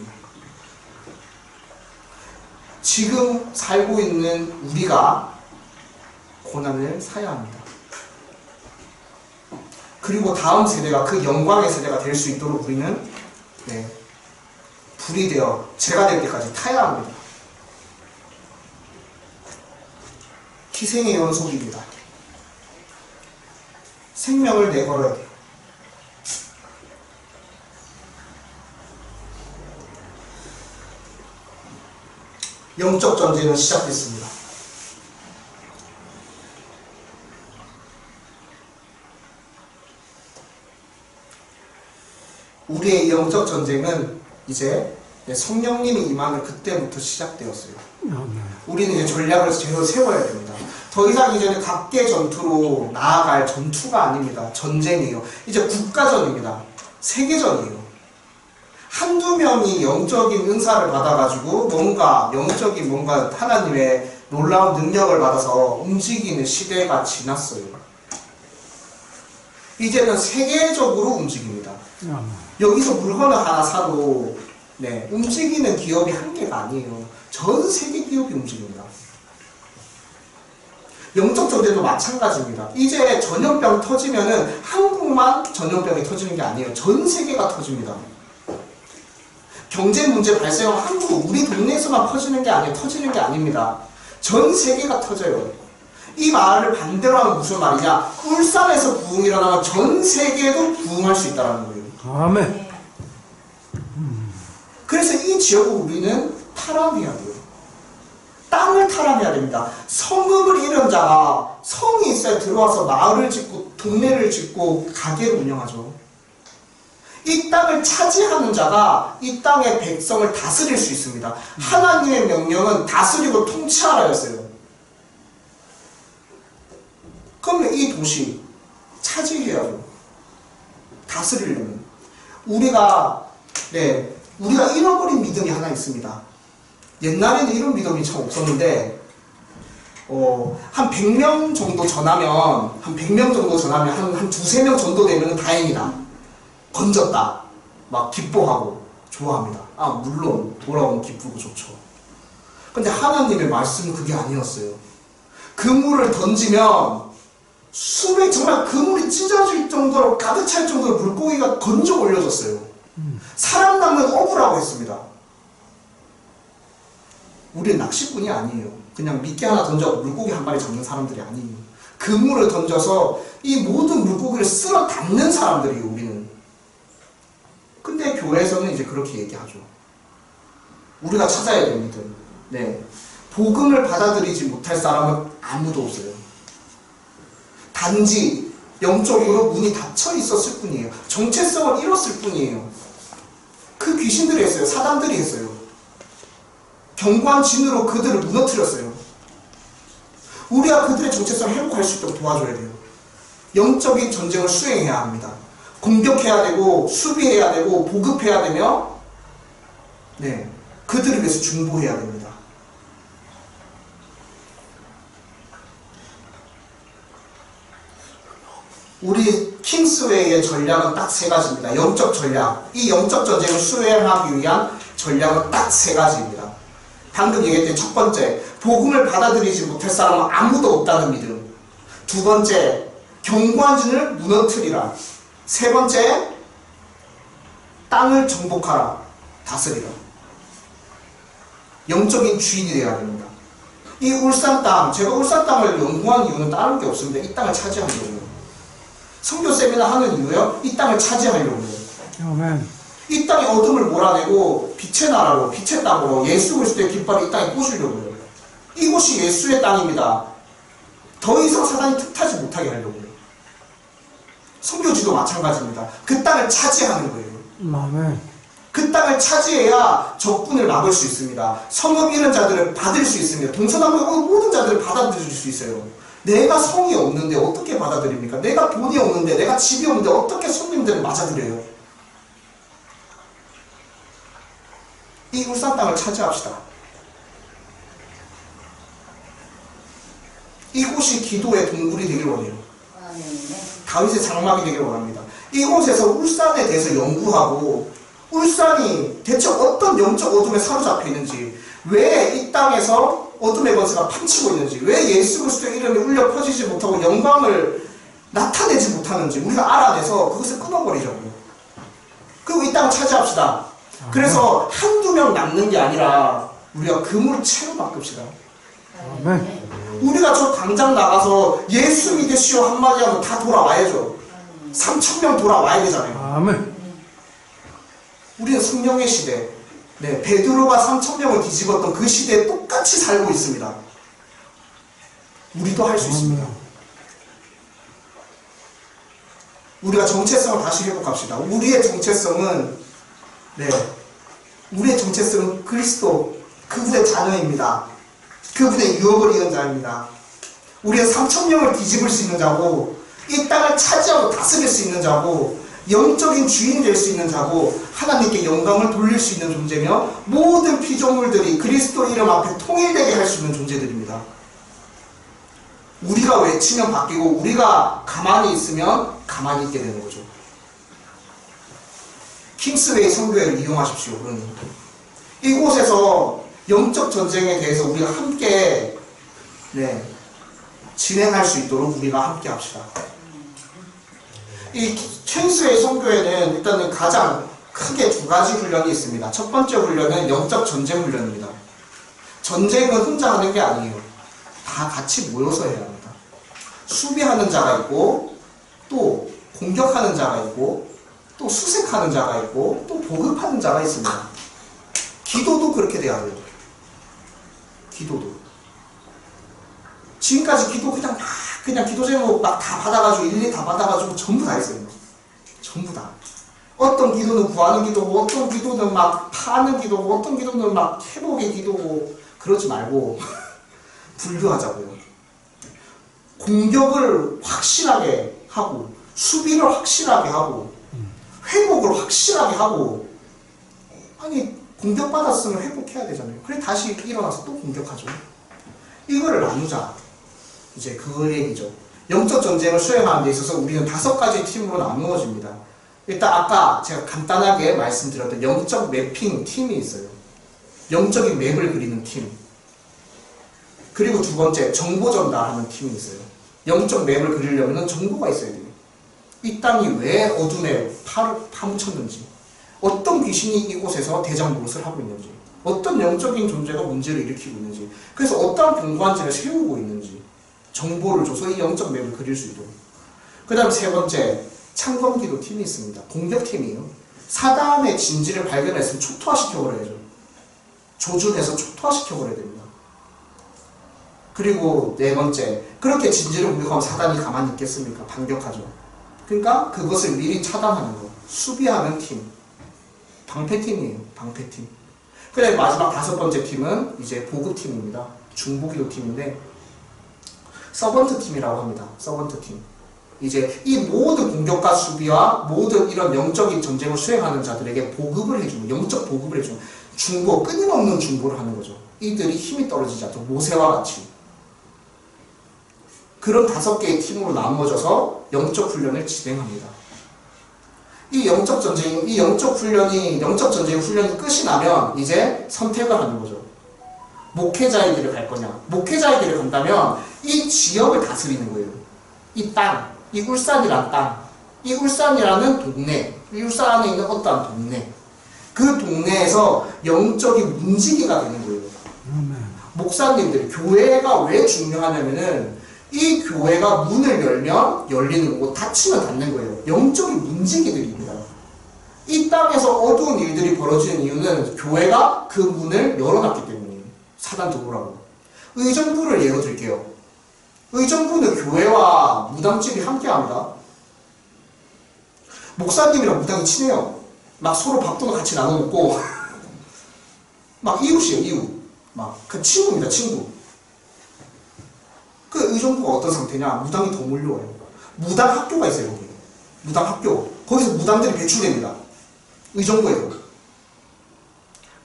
지금 살고 있는 우리가 고난을 사야 합니다. 그리고 다음 세대가 그 영광의 세대가 될 수 있도록 우리는 불이 되어 재가 될 때까지 타야 합니다. 희생의 연속입니다. 생명을 내걸어야 돼요. 영적 전쟁은 시작됐습니다. 우리의 영적 전쟁은 이제 성령님이 임하는 그때부터 시작되었어요. 아멘. 우리는 이제 전략을 세워야 됩니다. 더 이상 이제는 각계 전투로 나아갈 전투가 아닙니다. 전쟁이에요. 이제 국가전입니다. 세계전이에요. 한두 명이 영적인 은사를 받아가지고 영적인 뭔가 하나님의 놀라운 능력을 받아서 움직이는 시대가 지났어요. 이제는 세계적으로 움직입니다. 아멘. 여기서 물건을 하나 사도 움직이는 기업이 한 개가 아니에요. 전 세계 기업이 움직입니다. 영적 전쟁도 마찬가지입니다. 이제 전염병 터지면은 한국만 전염병이 터지는 게 아니에요. 전 세계가 터집니다. 경제 문제 발생하면 한국, 우리 동네에서만 터지는 게 아닙니다. 전 세계가 터져요. 이 말을 반대로 하면 무슨 말이냐? 울산에서 부흥이 일어나면 전 세계도 부흥할 수 있다는 거예요. 아멘. 그래서 이 지역을 우리는 탈환해야 돼요. 땅을 탈환해야 됩니다. 성읍을 잃은 자가 성이 있어야 들어와서 마을을 짓고 동네를 짓고 가게를 운영하죠. 이 땅을 차지하는 자가 이 땅의 백성을 다스릴 수 있습니다. 하나님의 명령은 다스리고 통치하라였어요. 그러면 이 도시 차지해야죠. 다스리려면. 우리가 잃어버린 믿음이 하나 있습니다. 옛날에는 이런 믿음이 참 없었는데, 한 100명 정도 전하면, 한 두세 명 정도 되면 다행이다. 건졌다. 막 기뻐하고 좋아합니다. 물론 돌아오면 기쁘고 좋죠. 근데 하나님의 말씀은 그게 아니었어요. 그물을 던지면 정말 그물이 찢어질 정도로 가득 찰 정도로 물고기가 건져 올려졌어요. 사람 낚는 어부라고 했습니다. 우리는 낚시꾼이 아니에요. 그냥 미끼 하나 던져 물고기 한 마리 잡는 사람들이 아니에요. 그물을 던져서 이 모든 물고기를 쓸어 담는 사람들이에요, 우리는. 근데 교회에서는 이제 그렇게 얘기하죠. 우리가 찾아야 됩니다. 복음을 받아들이지 못할 사람은 아무도 없어요. 단지 영적으로 문이 닫혀 있었을 뿐이에요. 정체성을 잃었을 뿐이에요. 그 귀신들이 했어요. 사단들이 했어요. 경관진으로 그들을 무너뜨렸어요. 우리가 그들의 정체성을 회복할 수 있도록 도와줘야 돼요. 영적인 전쟁을 수행해야 합니다. 공격해야 되고 수비해야 되고 보급해야 되며 그들을 위해서 중보해야 됩니다. 우리 킹스웨이의 전략은 딱 세 가지입니다. 영적 전략. 이 영적 전쟁을 수행하기 위한 전략은 딱 세 가지입니다. 방금 얘기했던 첫 번째, 복음을 받아들이지 못할 사람은 아무도 없다는 믿음. 두 번째, 경관진을 무너뜨리라. 세 번째, 땅을 정복하라. 다스리라. 영적인 주인이 되어야 됩니다. 이 울산 땅, 제가 울산 땅을 연구한 이유는 다른 게 없습니다. 이 땅을 차지하려고요. 선교 세미나 하는 이유요? 이 땅을 차지하려고요. 아멘. 이 땅의 어둠을 몰아내고 빛의 나라로, 빛의 땅으로 예수 그리스도의 깃발을 이 땅에 꽂으려고요. 이곳이 예수의 땅입니다. 더 이상 사단이 틈타지 못하게 하려고요. 선교지도 마찬가지입니다. 그 땅을 차지하는 거예요. 아멘. 그 땅을 차지해야 적군을 막을 수 있습니다. 성읍 잃은 자들을 받을 수 있습니다. 동서남북 모든 자들을 받아들일 수 있어요. 내가 성이 없는데 어떻게 받아들입니까? 내가 돈이 없는데, 내가 집이 없는데 어떻게 손님들을 맞아들여요? 이 울산 땅을 차지합시다. 이곳이 기도의 동굴이 되길 원해요. 다윗의 장막이 되길 원합니다. 이곳에서 울산에 대해서 연구하고 울산이 대체 어떤 영적 어둠에 사로잡혀 있는지, 왜 이 땅에서 어둠의 권세가 판치고 있는지, 왜 예수 그리스도의 이름이 울려 퍼지지 못하고 영광을 나타내지 못하는지 우리가 알아내서 그것을 끊어버리자고요. 그리고 이 땅을 차지합시다. 그래서 한두 명 남는 게 아니라 우리가 그물을 채로 바꿉시다. 아멘. 우리가 저 당장 나가서 예수 믿으시오 한마디 하면 다 돌아와야죠. 3,000명 돌아와야 되잖아요. 아멘. 우리는 성령의 시대, 네, 베드로가 3,000명을 뒤집었던 그 시대에 똑같이 살고 있습니다. 우리도 할 수 있습니다. 우리가 정체성을 다시 회복합시다. 우리의 정체성은, 네, 우리의 정체성은 그리스도, 그분의 자녀입니다. 그분의 유업을 이은 자입니다. 우리는 3,000명을 뒤집을 수 있는 자고, 이 땅을 차지하고 다스릴 수 있는 자고, 영적인 주인이 될 수 있는 자고, 하나님께 영광을 돌릴 수 있는 존재며, 모든 피조물들이 그리스도 이름 앞에 통일되게 할 수 있는 존재들입니다. 우리가 외치면 바뀌고, 우리가 가만히 있으면 가만히 있게 되는 거죠. 킹스웨이 선교회를 이용하십시오. 그러니 이곳에서 영적 전쟁에 대해서 우리가 함께, 네, 진행할 수 있도록 우리가 함께 합시다. 이 킹스웨이 선교회는 일단은 가장 크게 두 가지 훈련이 있습니다. 첫 번째 훈련은 영적 전쟁 훈련입니다. 전쟁은 혼자 하는 게 아니에요. 다 같이 모여서 해야 합니다. 수비하는 자가 있고, 또 공격하는 자가 있고, 또 수색하는 자가 있고, 또 보급하는 자가 있습니다. 기도도 그렇게 돼야 돼요. 기도도. 지금까지 기도 그냥 기도 제목 막 다 받아가지고, 일일이 다 받아가지고 전부 다 했어요. 전부 다. 어떤 기도는 구하는 기도고, 어떤 기도는 막 파는 기도고, 어떤 기도는 막 회복의 기도고, 그러지 말고, 분류하자고요. 공격을 확실하게 하고, 수비를 확실하게 하고, 회복을 확실하게 하고, 아니, 공격받았으면 회복해야 되잖아요. 그래, 다시 일어나서 또 공격하죠. 이거를 나누자. 이제 그 얘기죠. 영적 전쟁을 수행하는 데 있어서 우리는 5가지 팀으로 나누어집니다. 일단 아까 제가 간단하게 말씀드렸던 영적 매핑 팀이 있어요. 영적인 맵을 그리는 팀. 그리고 두 번째, 정보 전달하는 팀이 있어요. 영적 맵을 그리려면 정보가 있어야 돼요. 이 땅이 왜 어둠에 파묻혔는지, 어떤 귀신이 이곳에서 대장 노릇을 하고 있는지, 어떤 영적인 존재가 문제를 일으키고 있는지, 그래서 어떠한 경관지를 세우고 있는지 정보를 줘서 이 영적 맵을 그릴 수 있도록. 그 다음 세 번째, 창검기도 팀이 있습니다. 공격팀이에요. 사단의 진지를 발견했으면 초토화시켜버려야죠. 조준해서 초토화시켜버려야 됩니다. 그리고 네 번째, 그렇게 진지를 공격하면 사단이 가만히 있겠습니까? 반격하죠. 그러니까 그것을 미리 차단하는 거. 수비하는 팀. 방패팀이에요. 방패팀. 그 다음에 마지막 5번째 팀은 이제 보급팀입니다. 중보기도 팀인데, 서번트 팀이라고 합니다. 서번트 팀. 이제 이 모든 공격과 수비와 모든 이런 영적인 전쟁을 수행하는 자들에게 보급을 해주는, 영적 보급을 해주는, 중보, 끊임없는 중보를 하는 거죠. 이들이 힘이 떨어지지 않도록, 모세와 같이. 그런 5개의 팀으로 나누어져서 영적 훈련을 진행합니다. 이 영적 전쟁 훈련이 끝이 나면 이제 선택을 하는 거죠. 목회자의 길을 갈 거냐. 목회자의 길을 간다면 이 지역을 다스리는 거예요. 이 땅, 이 울산이란 땅, 이 울산이라는 동네, 이 울산 안에 있는 어떠한 동네, 그 동네에서 영적인 문지기가 되는 거예요. 목사님들이 교회가 왜 중요하냐면은 이 교회가 문을 열면 열리는 거고 닫히면 닫는 거예요. 영적인 문지기들입니다. 이 땅에서 어두운 일들이 벌어지는 이유는 교회가 그 문을 열어놨기 때문이에요. 사단 들어오라고. 의정부를 예로 들게요. 의정부는 교회와 무당집이 함께합니다. 목사님이랑 무당이 친해요. 막 서로 밥도 같이 나눠 먹고 막 이웃이에요. 이웃. 막 그 친구입니다. 친구. 그 의정부가 어떤 상태냐? 무당이 더 몰려와요. 무당 학교가 있어요. 거기. 무당 학교. 거기서 무당들이 배출됩니다. 의정부에도.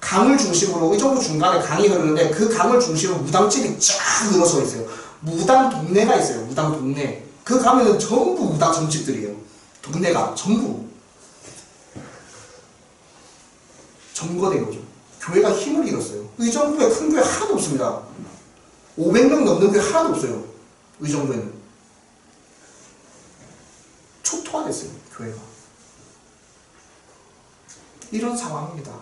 강을 중심으로 의정부 중간에 강이 흐르는데 그 강을 중심으로 무당집이 쫙 늘어서 있어요. 무당 동네가 있어요. 무당 동네. 그 가면은 전부 무당 점집들이에요. 동네가 전부 점거된 거죠. 교회가 힘을 잃었어요. 의정부에 큰 교회 하나도 없습니다. 500명 넘는 교회 하나도 없어요. 의정부에는. 초토화됐어요. 교회가. 이런 상황입니다.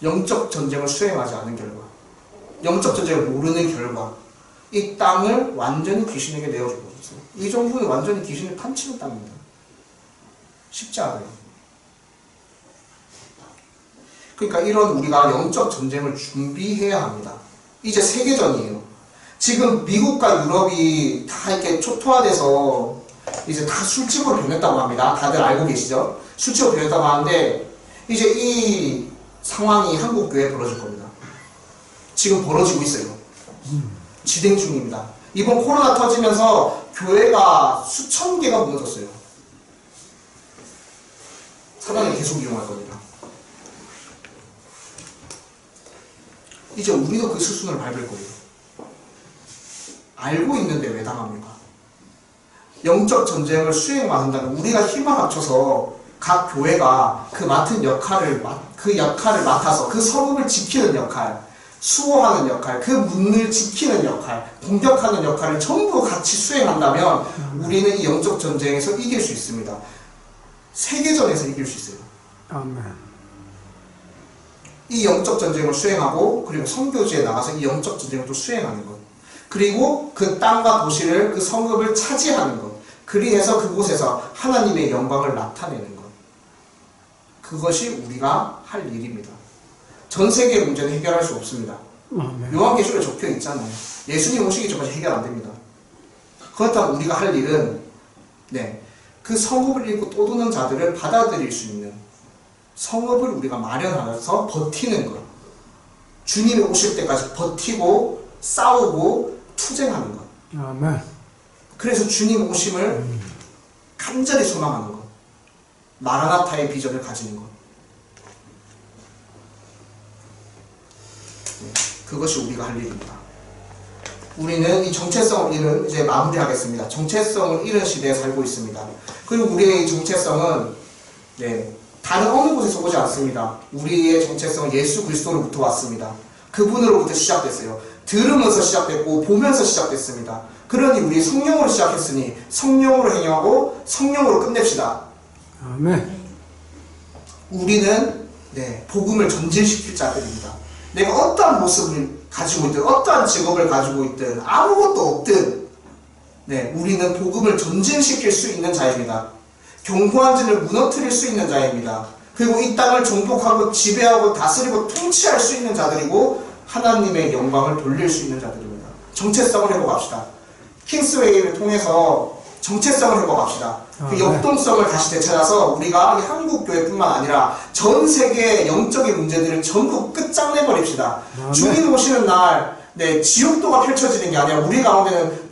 영적 전쟁을 수행하지 않은 결과, 영적 전쟁을 모르는 결과 이 땅을 완전히 귀신에게 내어주고 있어요. 의정부는 완전히 귀신을 판치는 땅입니다. 쉽지 않아요. 그러니까 이런 우리가 영적 전쟁을 준비해야 합니다. 이제 세계전이에요. 지금 미국과 유럽이 다 이렇게 초토화돼서 이제 다 술집으로 변했다고 합니다. 다들 알고 계시죠? 술집으로 변했다고 하는데 이제 이 상황이 한국 교회에 벌어질 겁니다. 지금 벌어지고 있어요. 진행 중입니다. 이번 코로나 터지면서 교회가 수천 개가 무너졌어요. 사단이 계속 이용할 겁니다. 이제 우리도 그 수순을 밟을 거예요. 알고 있는데 왜 당합니까? 영적 전쟁을 수행만 한다면 우리가 힘을 합쳐서 각 교회가 그 맡은 역할을 맡아서 그 성읍을 지키는 역할, 수호하는 역할, 그 문을 지키는 역할, 공격하는 역할을 전부 같이 수행한다면 우리는 이 영적 전쟁에서 이길 수 있습니다. 세계전에서 이길 수 있어요. 아멘. 이 영적 전쟁을 수행하고 그리고 선교지에 나가서 이 영적 전쟁을 또 수행하는 것, 그리고 그 땅과 도시를, 그 성읍을 차지하는 것, 그리해서 그곳에서 하나님의 영광을 나타내는 것, 그것이 우리가 할 일입니다. 전 세계의 문제는 해결할 수 없습니다. 아멘. 요한계시록에 적혀 있잖아요. 예수님 오시기 전까지 해결 안 됩니다. 그렇다면 우리가 할 일은 그 성읍을 잃고 떠도는 자들을 받아들일 수 있는 성읍을 우리가 마련하면서 버티는 것, 주님이 오실 때까지 버티고 싸우고 투쟁하는 것. 아멘. 그래서 주님 오심을 간절히 소망하는 것, 마라나타의 비전을 가지는 것, 그것이 우리가 할 일입니다. 우리는 이 정체성을 잃은, 이제 마무리하겠습니다. 정체성을 잃은 시대에 살고 있습니다. 그리고 우리의 이 정체성은 다른 어느 곳에서 오지 않습니다. 우리의 정체성은 예수 그리스도로부터 왔습니다. 그분으로부터 시작됐어요. 들으면서 시작됐고 보면서 시작됐습니다. 그러니 우리 성령으로 시작했으니 성령으로 행하고 성령으로 끝냅시다. 아멘. 우리는 복음을 전진시킬 자들입니다. 내가 어떠한 모습을 가지고 있든 어떠한 직업을 가지고 있든 아무것도 없든 우리는 복음을 전진시킬 수 있는 자입니다. 견고한 진을 무너뜨릴 수 있는 자입니다. 그리고 이 땅을 정복하고 지배하고 다스리고 통치할 수 있는 자들이고 하나님의 영광을 돌릴 수 있는 자들입니다. 정체성을 회복합시다. 킹스웨이를 통해서 정체성을 회복합시다. 그 역동성을 다시 되찾아서 우리가 이 한국교회뿐만 아니라 전 세계의 영적인 문제들을 전부 끝장내버립시다. 주님 오시는 날 지옥도가 펼쳐지는 게 아니라 우리 가운데는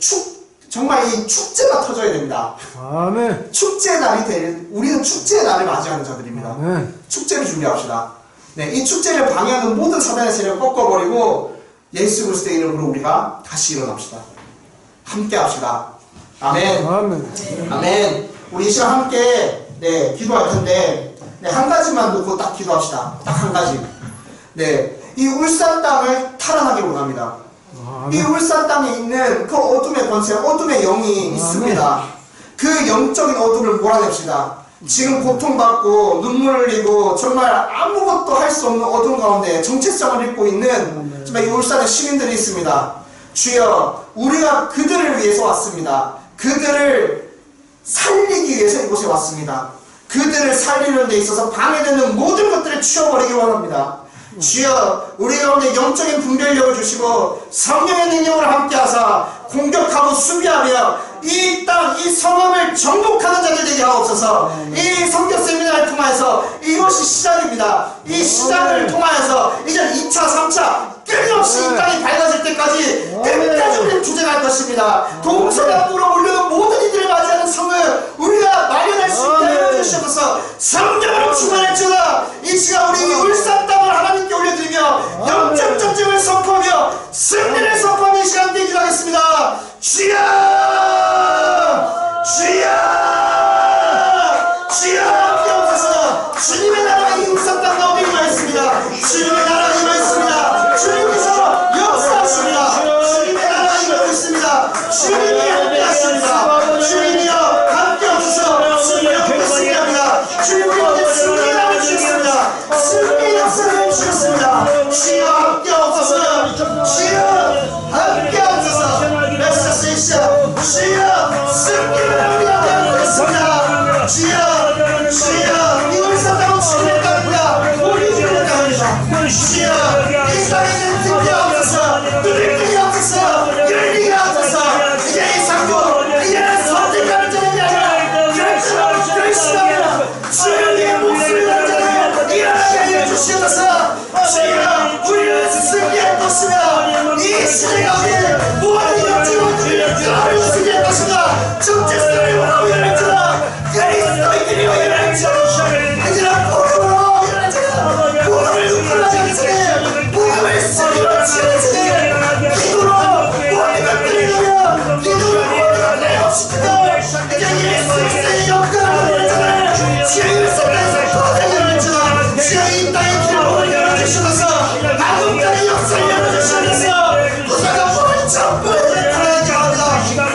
정말 이 축제가 터져야 됩니다. 아멘. 축제의 날이 우리는 축제의 날을 맞이하는 자들입니다. 아멘. 축제를 준비합시다. 이 축제를 방해하는 모든 사단의 세력을 꺾어버리고 예수 그리스도의 이름으로 우리가 다시 일어납시다. 함께 합시다. 아멘. 아멘. 아멘. 우리 이 시간 함께 기도할 텐데 한 가지만 놓고 딱 기도합시다. 딱 한 가지. 이 울산 땅을 탈환하기 원합니다. 이 울산 땅에 있는 그 어둠의 권세, 어둠의 영이 있습니다. 그 영적인 어둠을 몰아냅시다. 지금 고통받고 눈물을 흘리고 정말 아무것도 할 수 없는 어둠 가운데 정체성을 잃고 있는 정말 이 울산의 시민들이 있습니다. 주여, 우리가 그들을 위해서 왔습니다. 그들을 살리기 위해서 이곳에 왔습니다. 그들을 살리는 데 있어서 방해되는 모든 것들을 치워버리기 원합니다. 주여, 우리 가운데 영적인 분별력을 주시고 성령의 능력을 함께하사 공격하고 수비하며 이 땅, 이 성읍을 정복하는 자들 되게 하옵소서. 이 성경 세미나를 통하여서 이것이 시작입니다. 이 시작을 통하여서 이제 2차, 3차 끊임없이 이 땅이 밝아질 때까지 끝까지 우리는 주제할 것입니다. 동서남북으로 몰려는 모든 이들을 맞이하는 성을 우리가 마련할 수 있게 하여 주시옵소서. 성령으로 충만할지어다. 이 시간 우리 이 울산 땅을 하나님께 올려드리며 영적 전쟁을 선포하며 승리를 선포하는 이 시간 되기로 하겠습니다. 주여! 주여! 주여! 함께하옵소서. 주님의 나라가 이 울산 땅 가운데 임하였습니다. 주님의 나라가 임하였습니다. 주님께서 역사하십니다. 주님의 나라가 임하고 있습니다. 주님이 함께하십니다. 주님이여 함께하옵소서. 승리하옵소서. 승리합니다. 주님이 승리의 나라를 주셨습니다. 승리의 역사를 주셨습니다. 주여 함께하옵소서. 주여 함께하옵소서. 주여 승리를 우리가 되어보겠습니다. 주여 이 울산 땅은 주님의 땅입니다. 우리 주님의 땅입니다. 주여 이 땅에 있는 등대 없어서 누릴 없어서 열리게 하소서. 이제 이 상고 이제는 선택하는 자들이 아니라 결심하며 주님의 목소리를 듣는 자들 일어나게 하여 주시옵소서. 주여 우리는 승리할 것이며 이 시대 가운데 모든 영적인 그를 승리할 것이다. 정체성을 원하고 일어날지라. 그리스도인들이 일어날지라. 이제는 복음으로 일어날지라. 복음을 누굴라겠지. 복음을 쓰기로 치르지. 기도로 모든 것들을 이루며 기도로 모든 것들을 없시키며 이제 예수 그리스도의 영광을 일어날지라. 주여 일어나서 거듭 일어날지라. 주여 이 땅의 길을 오늘 열어주시면서 아군 땅의 역사를 열어주시면서 부사가 모든 전부를 달아나게 합니다.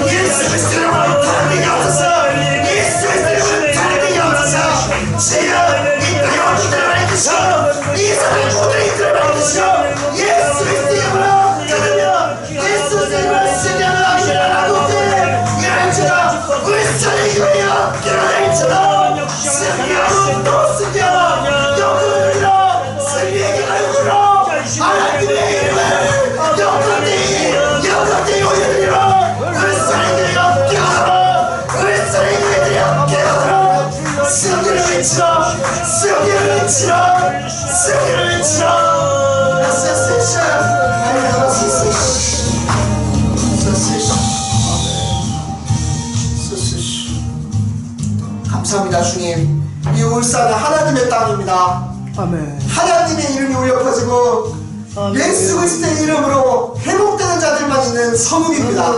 예수 그리스도를 달아나게 하소서. 예수 그리스도를 달아나게 하소서. 주여 이 땅의 어디들을 밝히시고 이 세상의 모든 이들을 밝히시고 예수 그리스도의 이름으로 끊으며 예수 그리스도의 이름으로 승리하는 일어나고 일어날지라. 울산의 교회여 일어날지라. 승리하고 또 승리하라. 영광을 잃어 승리의 영광을 잃어 하나님의 이름을 영광대에 올려드리라. 울산의 교회여 함께하라. 울산의 교회들이 함께하라. 승리를 외치라. 승리를 외치라. 승리를 외치라. 감사합니다. 주님, 이 울산은 하나님의 땅입니다. 아멘. 하나님의 이름이 울려 퍼지고 예수 그리스도의 이름으로 회복되는 자들만 있는 성읍입니다.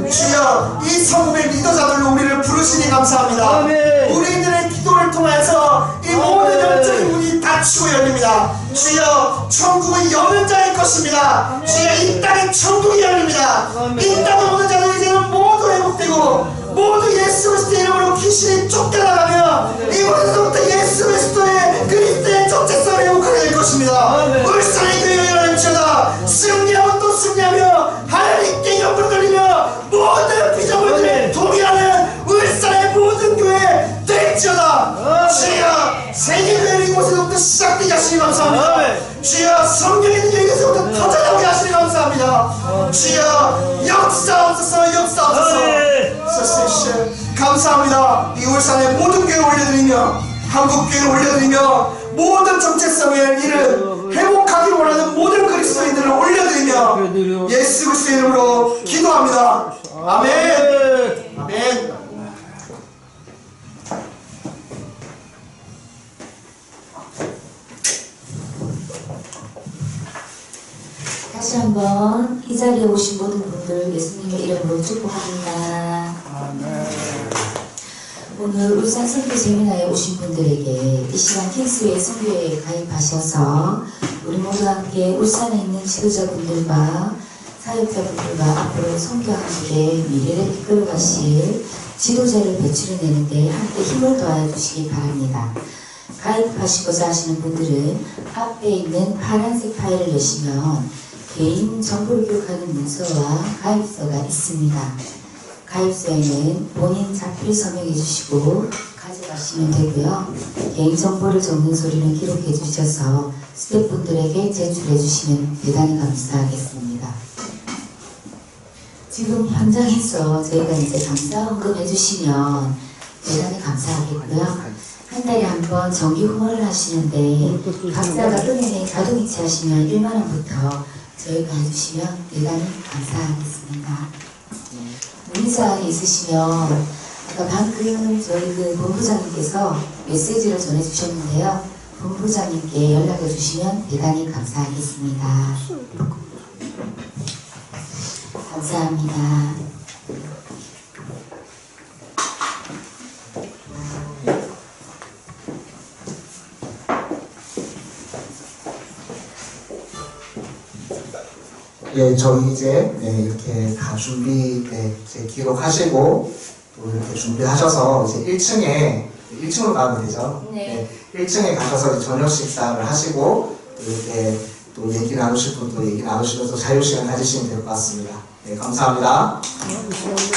주여 이 성읍의 리더자들로 우리를 부르시니 감사합니다. 우리들의 기도를 통해서 이 모든 영적인 문이 닫히고 열립니다. 주여 천국은 여는 자의 것입니다. 주여 이 땅에 천국이 열립니다. 이 땅에 오는 자들 이제는 모두 회복되고 모두 예수 그리스도의 이름으로 귀신이 쫓겨나가며 이곳에서부터 예수 그리스도의 정체성을 회복하게 될 것입니다. 울산의 교회가 일어날지어다. 승리하고 또 승리하며 하나님께 영광을 돌리며 모든 비전물들을 동의하는 울산의 모든 교회 될지어다. 주여 세계교회를 이곳에서부터 시작되게 하시니 감사합니다. 주여 성령의 능력이 이곳에서부터 터져나오게 하시니 감사합니다. 주여 역사옵소서. 역사옵소서. 감사합니다. 이 울산의 모든 교회 올려드리며 한국교회 올려드리며 모든 정체성을 잃은 회복하기 원하는 모든 그리스도인들을 올려드리며 예수 그리스도의 이름으로 기도합니다. 아멘. 아멘. 다시 다시 한번 이 자리에 오신 모든 분들 예수님의 이름으로 축복합니다. 아멘. 오늘 울산 선교 세미나에 오신 분들에게 이 시간 킹스웨이 선교회에 가입하셔서 우리 모두 함께 울산에 있는 지도자분들과 사역자분들과 앞으로 선교와 함께 미래를 이끌어가실 지도자를 배출해내는데 함께 힘을 더하여 주시기 바랍니다. 가입하시고자 하시는 분들은 앞에 있는 파란색 파일을 여시면 개인 정보를 기록하는 문서와 가입서가 있습니다. 가입서에는 본인 자필 서명해 주시고 가져가시면 되고요. 개인정보를 적는 소리는 기록해 주셔서 스태프분들에게 제출해 주시면 대단히 감사하겠습니다. 지금 현장에서 저희가 이제 감사 헌금 해주시면 대단히 감사하겠고요. 한 달에 한 번 정기 후원을 하시는데 각자가 은행에 자동이체 하시면 1만 원부터 저희가 해주시면 대단히 감사하겠습니다. 문의사항이 있으시면 아까 방금 저희 그 본부장님께서 메시지를 전해주셨는데요. 본부장님께 연락해 주시면 대단히 감사하겠습니다. 감사합니다. 예, 저희 이제 이렇게 다 준비 이제 기록하시고 또 이렇게 준비하셔서 이제 1층으로 가면 되죠. 네. 1층에 가셔서 이제 저녁 식사를 하시고 또 이렇게 또 얘기 나누실 분도 얘기 나누시면서 자유시간 가지시면 될 것 같습니다. 네, 감사합니다. 감사합니다.